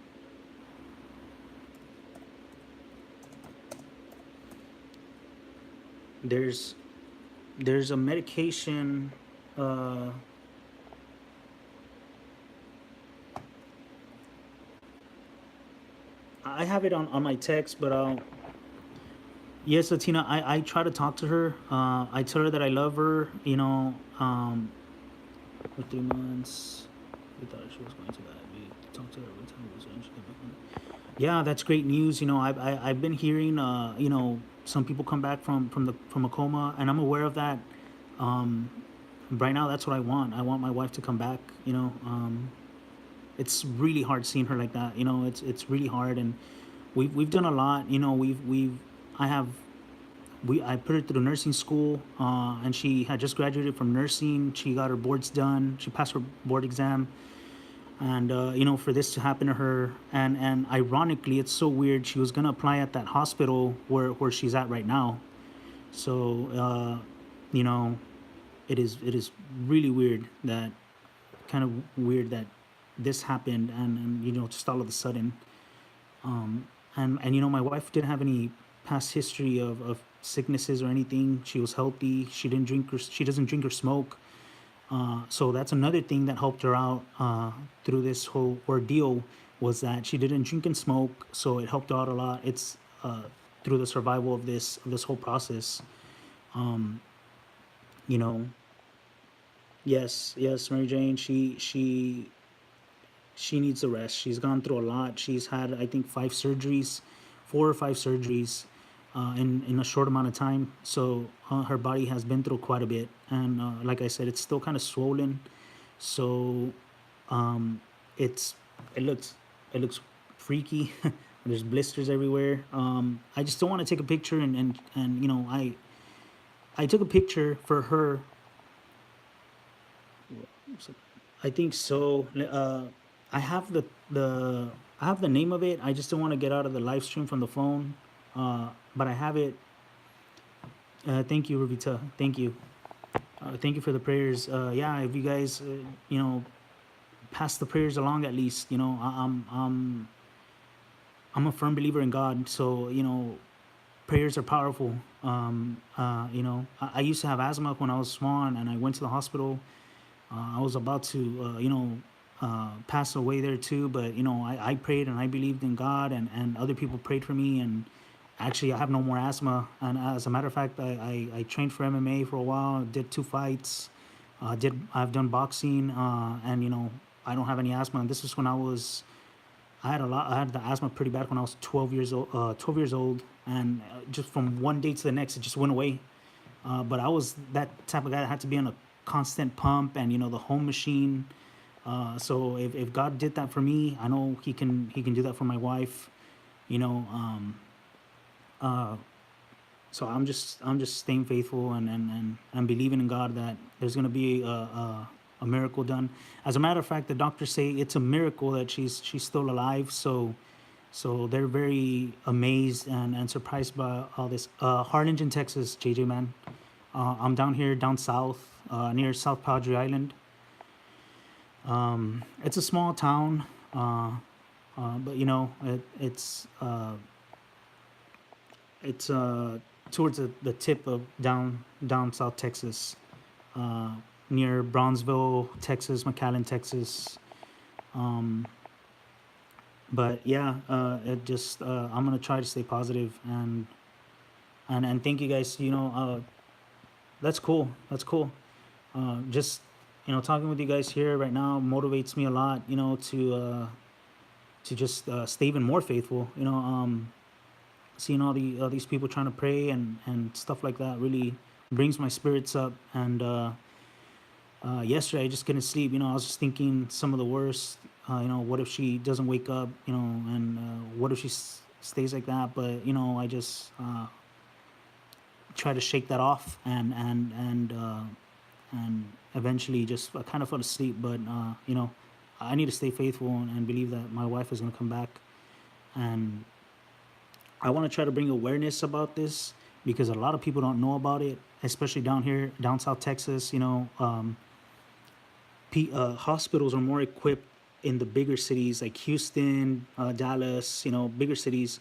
There's there's a medication. Uh, I have it on my text, but yes, Latina. I try to talk to her. I tell her that I love her. For 3 months. We thought she was going to that. We talked to her every time we was when she came back home. Yeah, that's great news. I've been hearing some people come back from a coma, and I'm aware of that. Um, right now, that's what I want. I want my wife to come back. It's really hard seeing her like that. It's really hard, and we've done a lot. I have we I put her through nursing school, and she had just graduated from nursing. She got her boards done. She passed her board exam, and for this to happen to her, and ironically, it's so weird. She was gonna apply at that hospital where she's at right now. So you know, it is really weird that kind of weird that this happened, and just all of a sudden. And my wife didn't have any past history of sicknesses or anything. She was healthy. She doesn't drink or smoke. So that's another thing that helped her out through this whole ordeal, was that she didn't drink and smoke. So it helped her out a lot. It's through the survival of this whole process. You know, yes, yes, Mary Jane. She needs a rest. She's gone through a lot. She's had, I think, 5 surgeries, 4 or 5 surgeries, in a short amount of time. So her body has been through quite a bit, and like I said, it's still kind of swollen. So it's it looks freaky. There's blisters everywhere. I just don't want to take a picture, and I took a picture for her. I think so. I have the I have the name of it. I just don't want to get out of the live stream from the phone. But I have it. Thank you, Rubita. Thank you. Thank you for the prayers. Yeah, if you guys, pass the prayers along at least. I'm a firm believer in God, so prayers are powerful. I used to have asthma when I was small, and I went to the hospital. I was about to, pass away there too, but I prayed and I believed in God, and other people prayed for me, and actually I have no more asthma. And as a matter of fact, I trained for MMA for a while, did 2 fights, I've done boxing, and I don't have any asthma. And this was when I had the asthma pretty bad when I was 12 years old, and just from one day to the next, it just went away. But I was that type of guy that had to be on a constant pump, and the home machine. So if God did that for me, I know He can do that for my wife. You know, uh, so I'm just staying faithful, and believing in God that there's gonna be a miracle done. As a matter of fact, the doctors say it's a miracle that she's still alive. So they're very amazed and surprised by all this. Harlingen, Texas, JJ, man. I'm down here, down south, near South Padre Island. It's a small town, but it's towards the tip of down South Texas, uh, near Brownsville, Texas, McAllen, Texas. Um, But yeah, it just I'm gonna try to stay positive and thank you guys. That's cool. That's cool. Just talking with you guys here right now motivates me a lot. To just stay even more faithful. Seeing all these people trying to pray and stuff like that really brings my spirits up. And yesterday I just couldn't sleep. I was just thinking some of the worst. What if she doesn't wake up? And what if she stays like that? But I just try to shake that off and eventually just I kind of fell asleep. But I need to stay faithful and believe that my wife is gonna come back. And I want to try to bring awareness about this because a lot of people don't know about it, especially down here, down South Texas. Hospitals are more equipped in the bigger cities like Houston, Dallas. Bigger cities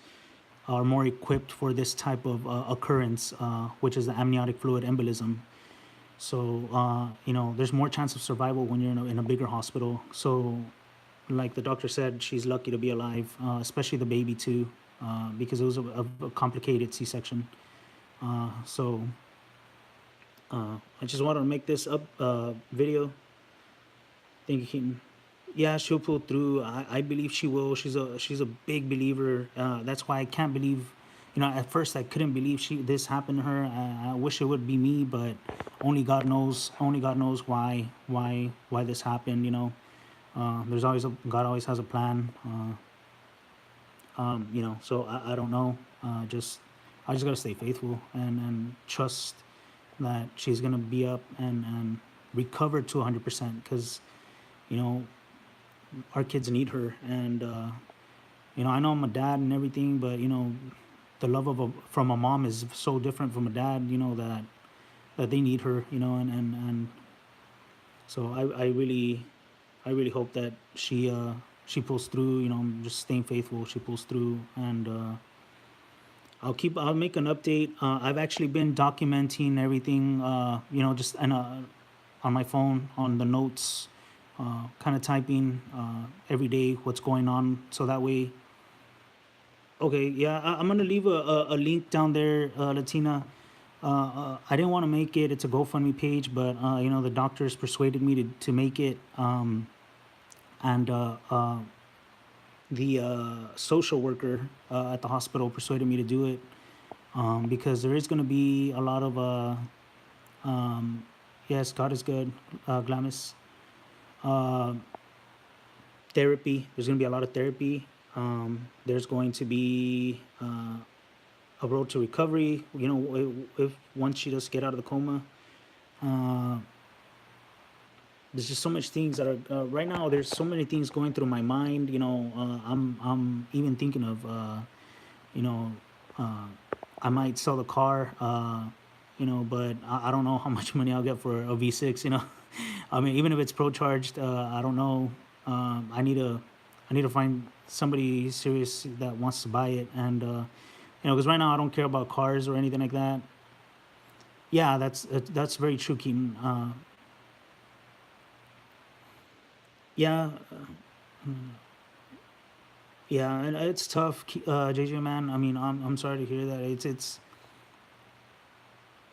are more equipped for this type of occurrence, which is the amniotic fluid embolism. So, there's more chance of survival when you're in a bigger hospital. So, like the doctor said, she's lucky to be alive, especially the baby too, because it was a complicated C-section. So, I just wanted to make this up video. Thank you, Keaton. Yeah, she'll pull through. I believe she will. She's a big believer. That's why I can't believe. At first I couldn't believe this happened to her. I wish it would be me, but only God knows. Only God knows why this happened. There's always God always has a plan. So I don't know. I just gotta stay faithful and trust that she's gonna be up and recover to 100%. Because you know our kids need her. And I know I'm a dad and everything, but the love from a mom is so different from a dad. That they need her. And so I really hope that she pulls through. I'm just staying faithful. She pulls through. And I'll make an update. I've actually been documenting everything. Just on my phone on the notes, kind of typing every day what's going on. So that way, okay, yeah, I'm gonna leave a link down there, Latina. I didn't want to make it. It's a GoFundMe page, but the doctors persuaded me to make it. And the social worker at the hospital persuaded me to do it, because there is going to be a lot of yes, God is good, Glamis, uh, therapy. There's going to be a lot of therapy. There's going to be a road to recovery. If once she does get out of the coma, uh, there's just so much things that are right now. There's so many things going through my mind. I'm even thinking of you know, uh, I might sell the car. But I don't know how much money I'll get for a V6. I mean, even if it's pro charged, I don't know. I need to find somebody serious that wants to buy it. And because right now I don't care about cars or anything like that. Yeah, that's very true, Keaton. Yeah, yeah, and it's tough, JJ, man. I mean, I'm sorry to hear that. It's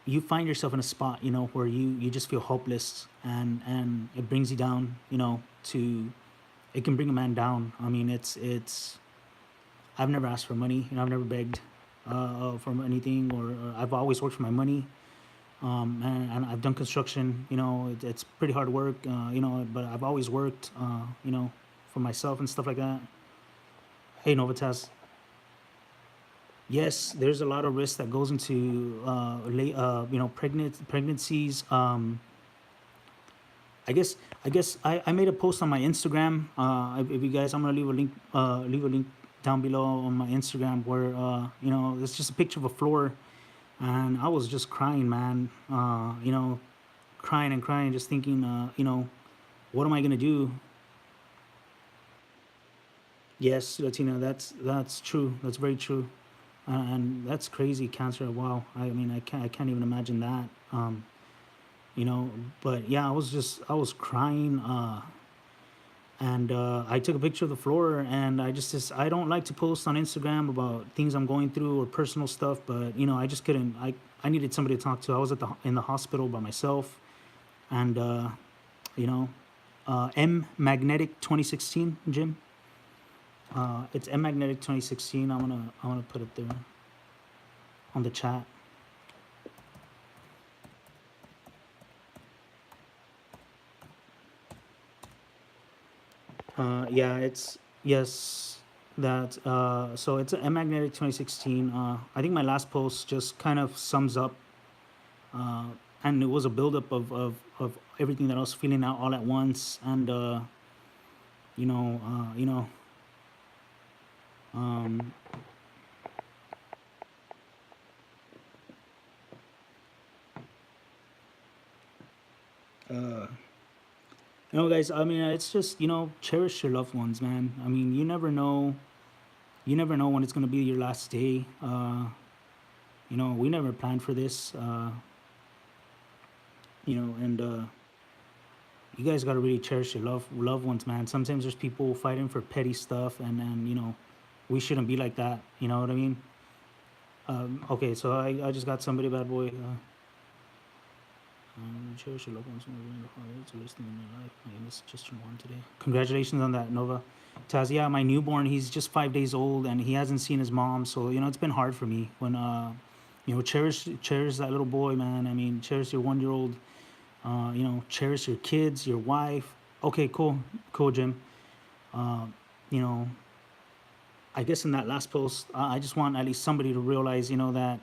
you find yourself in a spot, where you just feel hopeless, and it brings you down. To it can bring a man down. I mean, it's. I've never asked for money. I've never begged for anything, or I've always worked for my money. And I've done construction. It's pretty hard work. But I've always worked. For myself and stuff like that. Hey, Novitas. Yes, there's a lot of risk that goes into pregnancies. I guess I made a post on my Instagram. If you guys, I'm gonna leave a link down below on my Instagram where it's just a picture of a floor, and I was just crying, man. Crying and crying, just thinking, what am I gonna do? Yes, Latina, that's true. That's very true. And that's crazy. Cancer. Wow. I mean, I can't even imagine that. You know, but yeah, I was crying. and I took a picture of the floor. And I don't like to post on Instagram about things I'm going through or personal stuff, but I just couldn't. I needed somebody to talk to. I was in the hospital by myself, and you know, M Magnetic 2016, Jim. It's M Magnetic 2016. I'm gonna put it there on the chat. Yeah, it's yes. That so it's a magnetic 2016. I think my last post just kind of sums up, uh, and it was a buildup of everything that I was feeling out all at once, and you know, uh, you know, um, uh, guys. I mean, it's just cherish your loved ones, man. I mean, you never know. You never know when it's gonna be your last day. We never planned for this. And you guys gotta really cherish your loved ones, man. Sometimes there's people fighting for petty stuff, and we shouldn't be like that. You know what I mean? Okay, so I just got somebody, bad boy. Cherish your loved ones more than the holidays to listening in your life. My youngest just turned one today. Congratulations on that, Nova. Taz, yeah, my newborn, he's just 5 days old and he hasn't seen his mom, so it's been hard for me. When cherish that little boy, man. I mean, cherish your 1 year old. Cherish your kids, your wife. Okay, cool, Jim. Uh, you know, I guess in that last post, I just want at least somebody to realize, that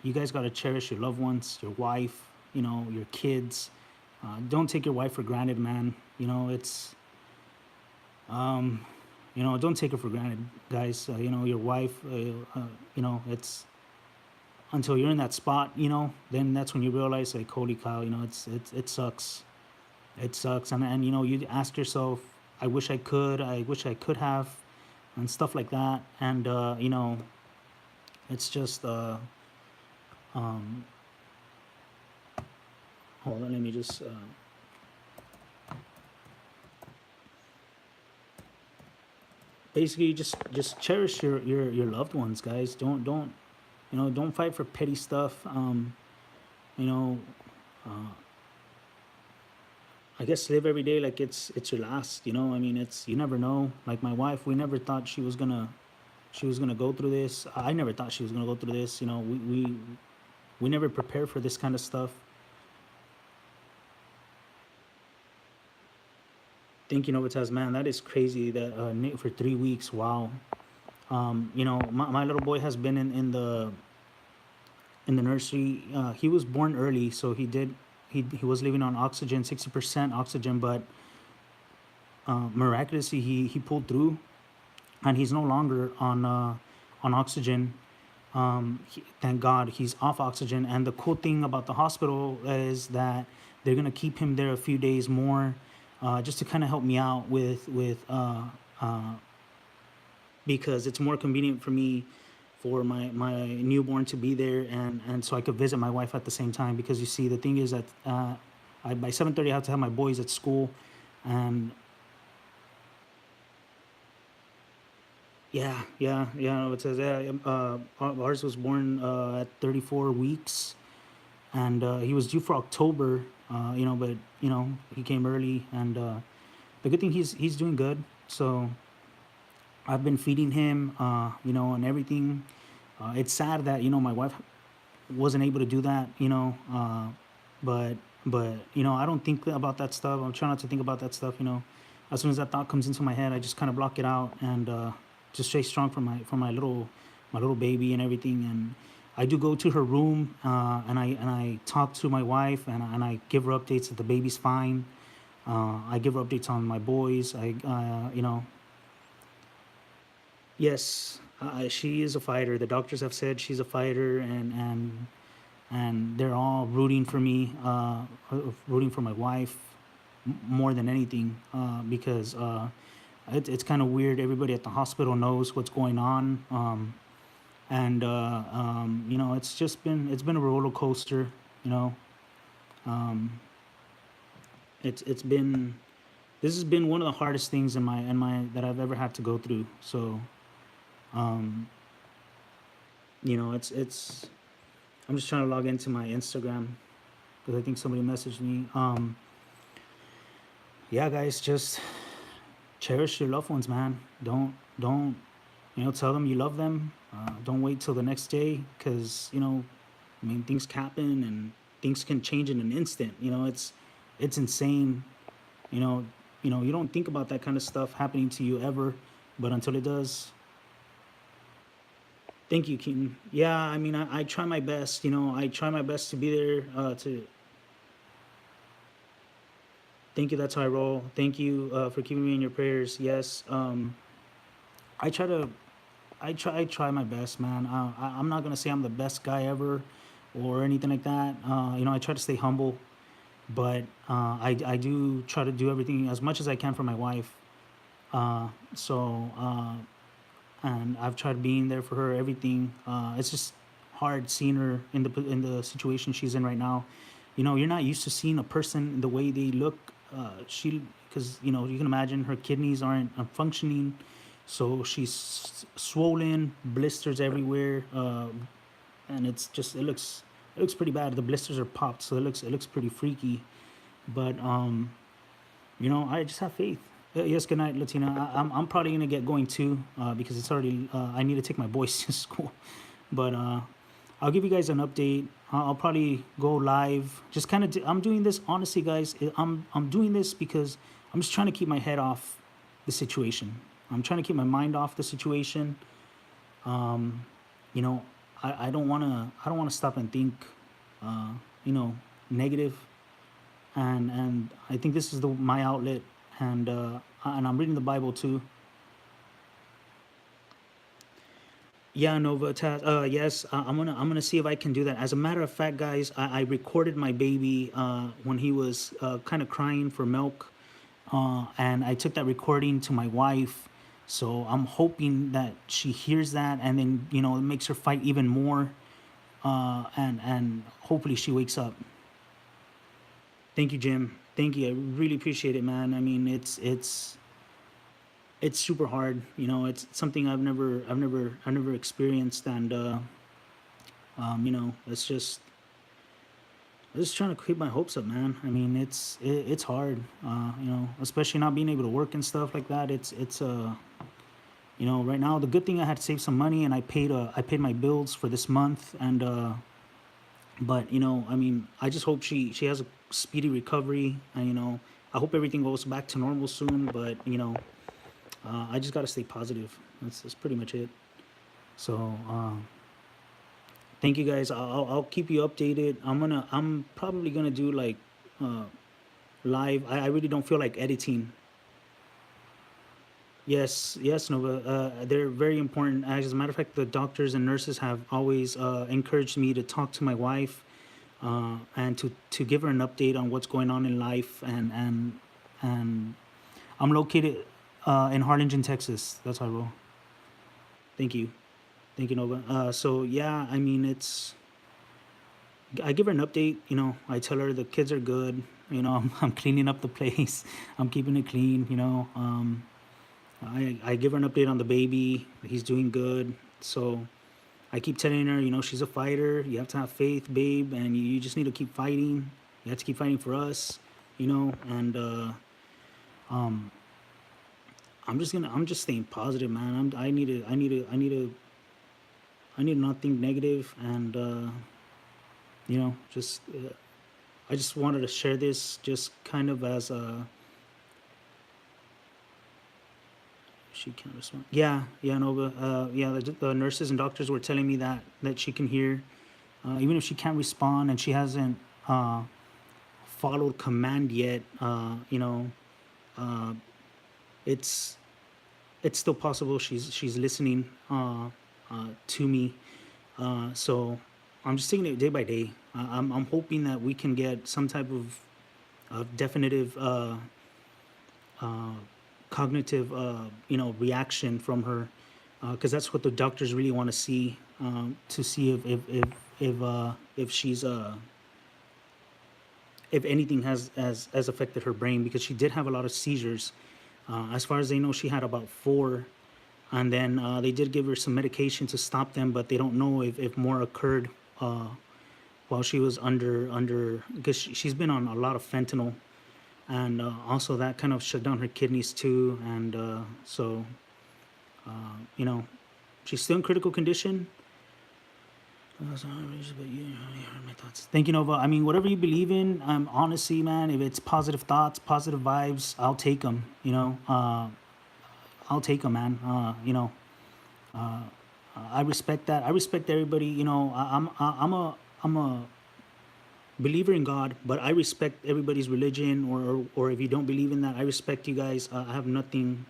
you guys got to cherish your loved ones, your wife, your kids. Don't take your wife for granted, man. Um, don't take her for granted, guys. Your wife, it's until you're in that spot, then that's when you realize, like, holy cow, it sucks. It sucks. And you ask yourself, I wish I could have, and stuff like that. And, it's just, um, hold on, let me just, basically just cherish your loved ones, guys. Don't fight for petty stuff. You know, uh, I guess live every day like it's your last. I mean, it's you never know. Like my wife, we never thought she was gonna go through this. I never thought she was gonna go through this. We never prepare for this kind of stuff. Thinking of it as, man, that is crazy. That Nick for 3 weeks. Wow. My little boy has been in the nursery. He was born early, so he was living on oxygen, 60% oxygen, but miraculously he pulled through, and he's no longer on oxygen. Thank God he's off oxygen. And the cool thing about the hospital is that they're gonna keep him there a few days more, just to kind of help me out uh, because it's more convenient for me for my newborn to be there, and so I could visit my wife at the same time. Because you see, the thing is that by 7:30 I have to have my boys at school, and yeah. It says, yeah. Ours was born at 34 weeks, and he was due for October. But he came early, and the good thing, he's doing good. So I've been feeding him, and everything. It's sad that my wife wasn't able to do that, but I don't think about that stuff. I'm trying not to think about that stuff. As soon as that thought comes into my head, I just kind of block it out, and just stay strong for my little baby and everything. And I do go to her room, and I talk to my wife, and I give her updates that the baby's fine. I give her updates on my boys. Yes, she is a fighter. The doctors have said she's a fighter, and they're all rooting for me, rooting for my wife, more than anything, because it's kind of weird. Everybody at the hospital knows what's going on, and it's been a roller coaster. You know, um, it's been. this has been one of the hardest things in my that I've ever had to go through. So, it's. I'm just trying to log into my Instagram because I think somebody messaged me. Yeah, guys, just cherish your loved ones, man. Don't tell them you love them. Don't wait till the next day because I mean things happen and things can change in an instant. It's insane. You know, you don't think about that kind of stuff happening to you ever, but until it does. Thank you, Keaton. Yeah, I mean, I try my best. I try my best to be there. To Thank you. That's how I roll. Thank you for keeping me in your prayers. Yes, I try to. I try my best, man. I'm not gonna say I'm the best guy ever, or anything like that. I try to stay humble, but I do try to do everything as much as I can for my wife. So and I've tried being there for her. Everything. It's just hard seeing her in the situation she's in right now. You're not used to seeing a person the way they look. She because you can imagine her kidneys aren't functioning, so she's swollen, blisters everywhere, and it looks pretty bad. The blisters are popped, so it looks pretty freaky. But I just have faith. Yes, good night, Latina. I'm probably gonna get going too because it's already. I need to take my boys to school, but I'll give you guys an update. I'll probably go live. Just kind of. I'm doing this honestly, guys. I'm doing this because I'm just trying to keep my head off the situation. I'm trying to keep my mind off the situation. Um, you know, I don't wanna. I don't wanna stop and think. Uh, you know, negative, and I think this is the my outlet, and I'm reading the Bible too. Yeah, Nova Taz. Yes, I'm gonna see if I can do that. As a matter of fact, guys, I recorded my baby when he was kind of crying for milk, and I took that recording to my wife. So I'm hoping that she hears that, and then it makes her fight even more, and hopefully she wakes up. Thank you, Jim. Thank you. I really appreciate it, man. I mean, it's super hard. It's something I've never experienced, and it's just I'm just trying to keep my hopes up, man. I mean, it's hard, especially not being able to work and stuff like that. Right now the good thing I had to save some money and I paid my bills for this month, and but I mean, I just hope she has a speedy recovery, and I hope everything goes back to normal soon. But I just gotta stay positive. That's pretty much it. So thank you guys. I'll keep you updated. I'm probably gonna do like uh, live. I really don't feel like editing. Yes, yes, Nova. They're very important. As a matter of fact, the doctors and nurses have always encouraged me to talk to my wife and to give her an update on what's going on in life. And I'm located in Harlingen, Texas. That's how I roll. Thank you. Thank you, Nova. So yeah, I mean, I give her an update. I tell her the kids are good. I'm cleaning up the place. I'm keeping it clean. I give her an update on the baby. He's doing good. So I keep telling her, she's a fighter. You have to have faith, babe, and you just need to keep fighting. You have to keep fighting for us, and I'm just staying positive, man. I need to not think negative, and just I just wanted to share this, just kind of as a. She can't respond. Yeah, yeah, Nova. Yeah, the nurses and doctors were telling me that she can hear, even if she can't respond and she hasn't followed command yet. Uh, it's it's still possible she's listening to me. So I'm just taking it day by day. I'm hoping that we can get some type of definitive cognitive reaction from her, because that's what the doctors really want to see if she's if anything has affected her brain, because she did have a lot of seizures. As far as they know, she had about four, and then they did give her some medication to stop them, but they don't know if more occurred while she was under, because she's been on a lot of fentanyl, and also that kind of shut down her kidneys too, and so you know, she's still in critical condition. But you heard my thoughts. Thank you, Nova. I mean, whatever you believe in, honestly, man, if it's positive thoughts, positive vibes, I'll take them. I'll take them, man. I respect that. I respect everybody. I'm a believer in God, but I respect everybody's religion, or if you don't believe in that, I respect you guys. I have nothing,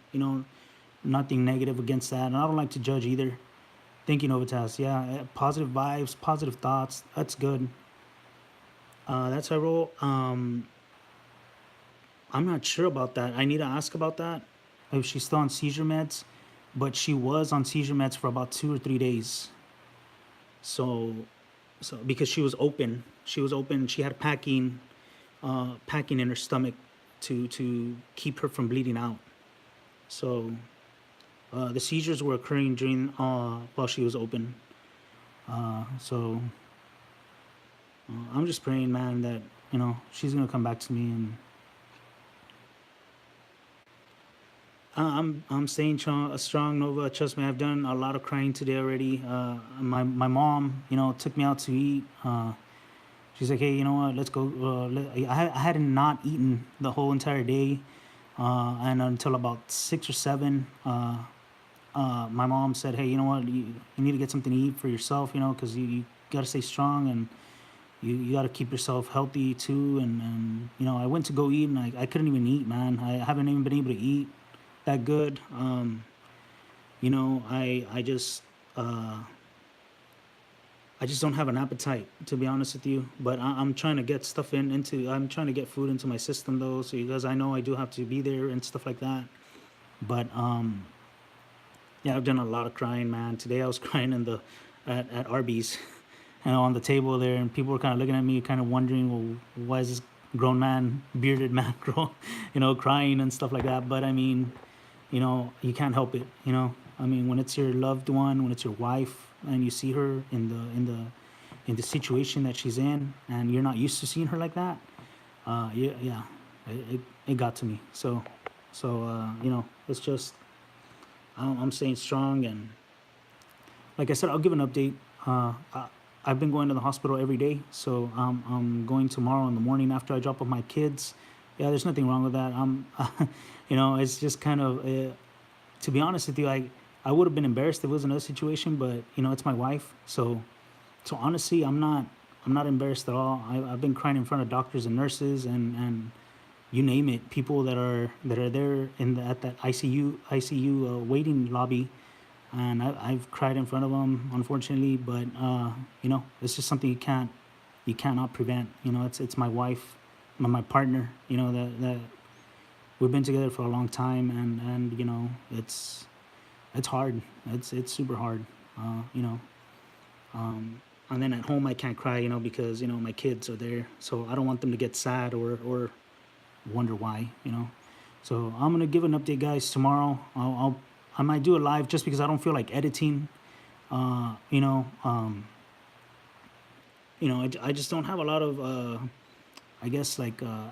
nothing negative against that, and I don't like to judge either. Thank you, Novitas. Yeah, positive vibes, positive thoughts. That's good. That's how I roll. I'm not sure about that. I need to ask about that. If she's still on seizure meds, but she was on seizure meds for about 2 or 3 days. So, because she was open. She had packing in her stomach to keep her from bleeding out. So, the seizures were occurring during while she was open. So I'm just praying, man, that she's gonna come back to me, and I'm staying strong, Nova. Trust me, I've done a lot of crying today already. My mom, took me out to eat. She's like, hey, you know what? Let's go. I hadn't not eaten the whole entire day, and until about 6 or 7. My mom said, hey, you know what? You need to get something to eat for yourself, because you got to stay strong, and you got to keep yourself healthy too. And I went to go eat, and I couldn't even eat, man. I haven't even been able to eat that good. I just don't have an appetite, to be honest with you. But I'm trying to get stuff I'm trying to get food into my system, though, so because I know I do have to be there and stuff like that. But yeah, I've done a lot of crying, man. Today I was crying at Arby's, on the table there, and people were kind of looking at me, kind of wondering, well, why is this grown man, bearded man, crying and stuff like that. But I mean, you can't help it. I mean, when it's your loved one, when it's your wife, and you see her in the situation that she's in, and you're not used to seeing her like that, yeah, it got to me. So it's just I'm staying strong, and like I said, I'll give an update. I've been going to the hospital every day, so I'm going tomorrow in the morning after I drop off my kids. Yeah, there's nothing wrong with that. It's just kind of, to be honest with you, I would have been embarrassed if it was another situation, but it's my wife, so honestly, I'm not embarrassed at all. I've been crying in front of doctors and nurses, and you name it, people that are there at that ICU waiting lobby, and I've cried in front of them, unfortunately. But it's just something you cannot prevent. It's my wife, my partner. That we've been together for a long time, and it's hard. It's super hard. And then at home I can't cry, because my kids are there, so I don't want them to get sad or wonder why. So I'm gonna give an update, guys, tomorrow. I might do a live just because I don't feel like editing. Uh, you know, um, I just don't have a lot of, I guess, like, I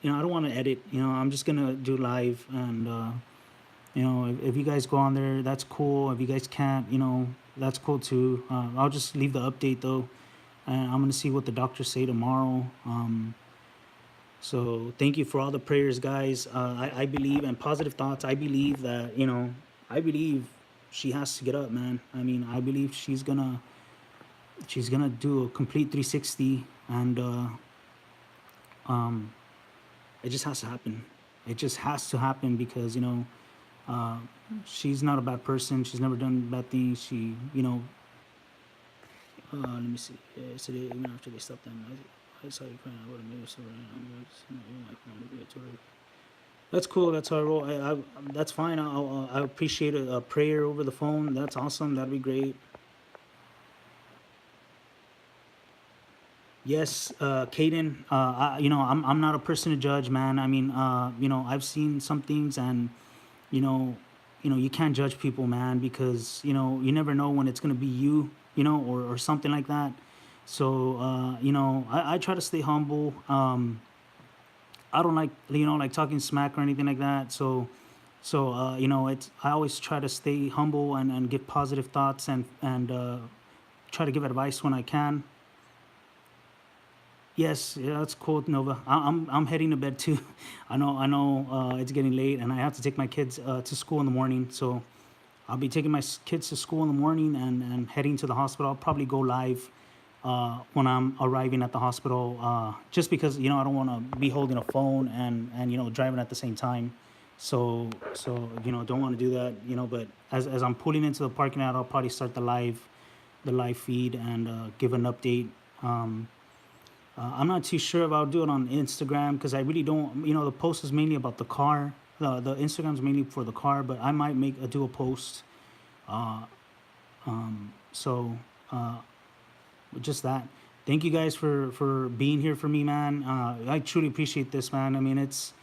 don't want to edit. I'm just gonna do live, and if you guys go on there, that's cool. If you guys can't, that's cool too. I'll just leave the update though, and I'm gonna see what the doctors say tomorrow. So thank you for all the prayers, guys. I believe, and positive thoughts. I believe that, I believe she has to get up, man. I mean, I believe she's gonna do a complete 360, and um, it just has to happen. It just has to happen because uh, she's not a bad person. She's never done bad things. Let me see. So even after they stopped them, I saw you crying. I would have made her so right. That's cool. That's how I roll. That's fine. I appreciate a prayer over the phone. That's awesome. That'd be great. Yes, Caden. I'm not a person to judge, man. I mean, I've seen some things, and you know, you can't judge people, man, because you never know when it's gonna be you, or something like that. So, I try to stay humble. I don't like like talking smack or anything like that. So it's I always try to stay humble and give positive thoughts and try to give advice when I can. Yes, yeah, that's cool, Nova. I'm heading to bed too. I know it's getting late, and I have to take my kids to school in the morning. So I'll be taking my kids to school in the morning and heading to the hospital. I'll probably go live when I'm arriving at the hospital, just because I don't want to be holding a phone and driving at the same time. So don't want to do that. But as I'm pulling into the parking lot, I'll probably start the live feed and give an update. I'm not too sure if I'll do it on Instagram because I really don't. The post is mainly about the car. The Instagram's mainly for the car, but I might do a post. So just that. Thank you guys for being here for me, man. I truly appreciate this, man. I mean, it's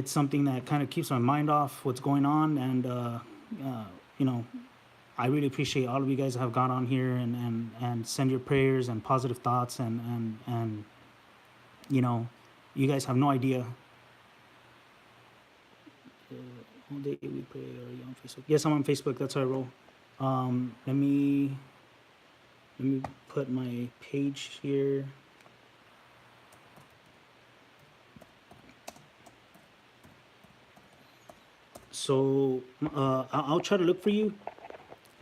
something that kind of keeps my mind off what's going on, and you know, I really appreciate all of you guys that have gone on here and send your prayers and positive thoughts and you know, you guys have no idea. All day we pray. Are you on Facebook? Yes, I'm on Facebook. That's how I roll. Let me put my page here. So I'll try to look for you.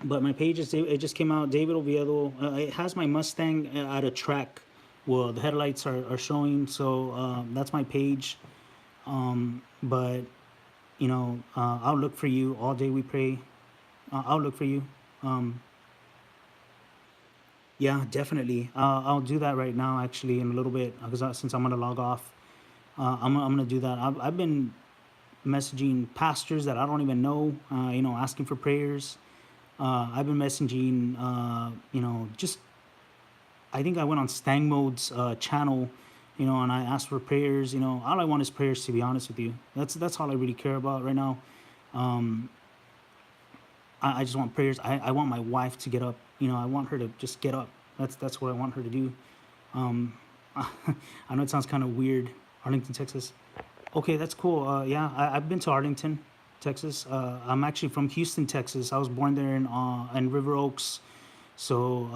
But my page is it just came out. David Oviedo. It has my Mustang at a track. Well, the headlights are showing. So that's my page. But I'll look for you all day. We pray. I'll look for you. Yeah, definitely. I'll do that right now, actually, in a little bit, because since I'm gonna log off, I'm gonna do that. I've been messaging pastors that I don't even know, asking for prayers. I've been messaging, just I think I went on Stang Mode's channel, and I asked for prayers. All I want is prayers. To be honest with you, that's all I really care about right now. I just want prayers. I want my wife to get up. I want her to just get up. That's what I want her to do. I know it sounds kind of weird. Arlington, Texas. Okay, that's cool. Yeah, I've been to Arlington, Texas. I'm actually from Houston, Texas. I was born there in River Oaks, so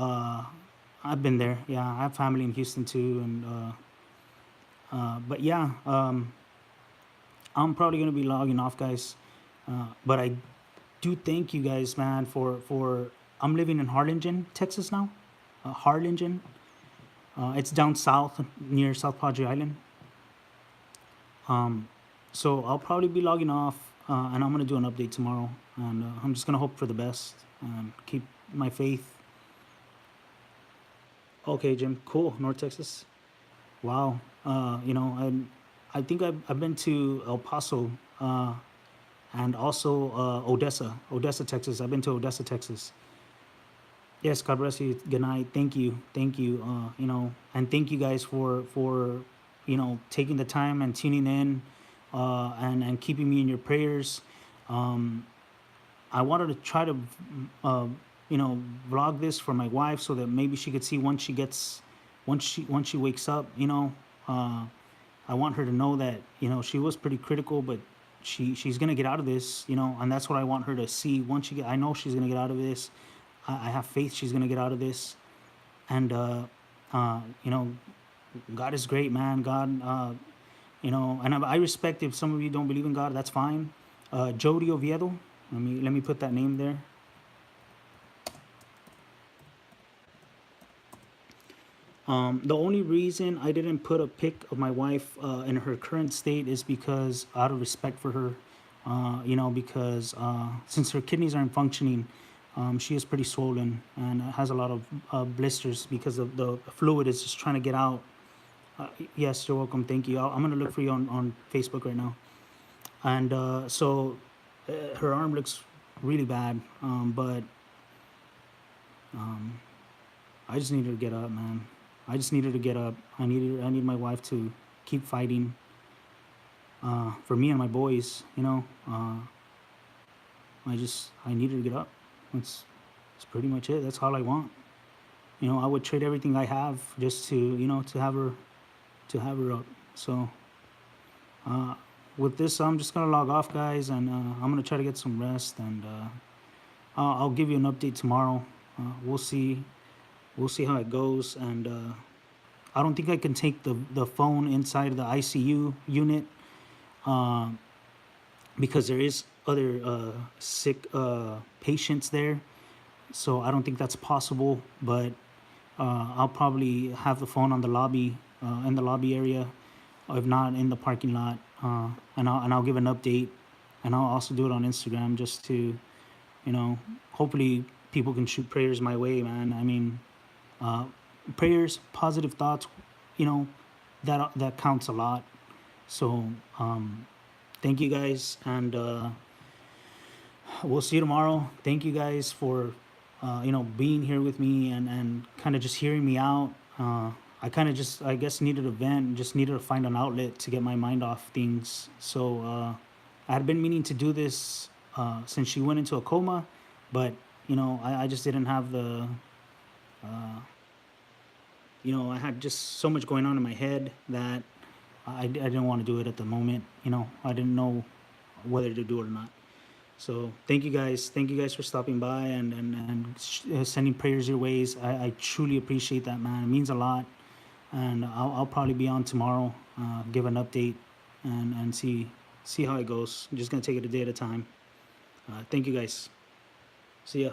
I've been there. Yeah, I have family in Houston too, and but yeah, I'm probably gonna be logging off, guys. But I do thank you guys, man, for I'm living in Harlingen, Texas now. Harlingen. It's down south near South Padre Island. So I'll probably be logging off, and I'm gonna do an update tomorrow. And I'm just gonna hope for the best and keep my faith. Okay, Jim. Cool. North Texas. Wow. I think I've been to El Paso, and also Odessa, Texas. I've been to Odessa, Texas. Yes, God bless you. Good night. Thank you. And thank you guys for taking the time and tuning in, and keeping me in your prayers. I wanted to try to uh, vlog this for my wife so that maybe she could see once she wakes up. Uh, I want her to know that she was pretty critical, but she's gonna get out of this. And that's what I want her to see. Once she get, I know she's gonna get out of this. I have faith she's gonna get out of this. And uh, you know, God is great, man. God, and I respect if some of you don't believe in God. That's fine. Jody Oviedo. Let me put that name there. The only reason I didn't put a pic of my wife in her current state is because out of respect for her, because since her kidneys aren't functioning, she is pretty swollen and has a lot of blisters because of the fluid is just trying to get out. Yes, you're welcome. Thank you. I'm gonna look for you on Facebook right now. And so her arm looks really bad, but I just need her to get up, man. I just needed to get up. I need my wife to keep fighting for me and my boys. I needed to get up. That's pretty much it. That's all I want. I would trade everything I have just to to have her up. So with this, I'm just gonna log off, guys, and I'm gonna try to get some rest, and I'll give you an update tomorrow. We'll see. We'll see how it goes, and I don't think I can take the phone inside of the ICU unit uh, because there is other sick patients there. So I don't think that's possible. But I'll probably have the phone on the lobby in the lobby area, or if not in the parking lot, and I'll give an update, and I'll also do it on Instagram just to hopefully people can shoot prayers my way, man. I mean, uh, prayers, positive thoughts, you know, that counts a lot. So thank you guys, and we'll see you tomorrow. Thank you guys for being here with me and kind of just hearing me out. I kind of just, I guess, needed a vent, just needed to find an outlet to get my mind off things. So I had been meaning to do this since she went into a coma, but I just didn't have the I had just so much going on in my head that I didn't want to do it at the moment. I didn't know whether to do it or not. So thank you guys. Thank you guys for stopping by and sending prayers your ways. I truly appreciate that, man. It means a lot. And I'll probably be on tomorrow, give an update, and see how it goes. I'm just gonna take it a day at a time. Thank you guys. See ya.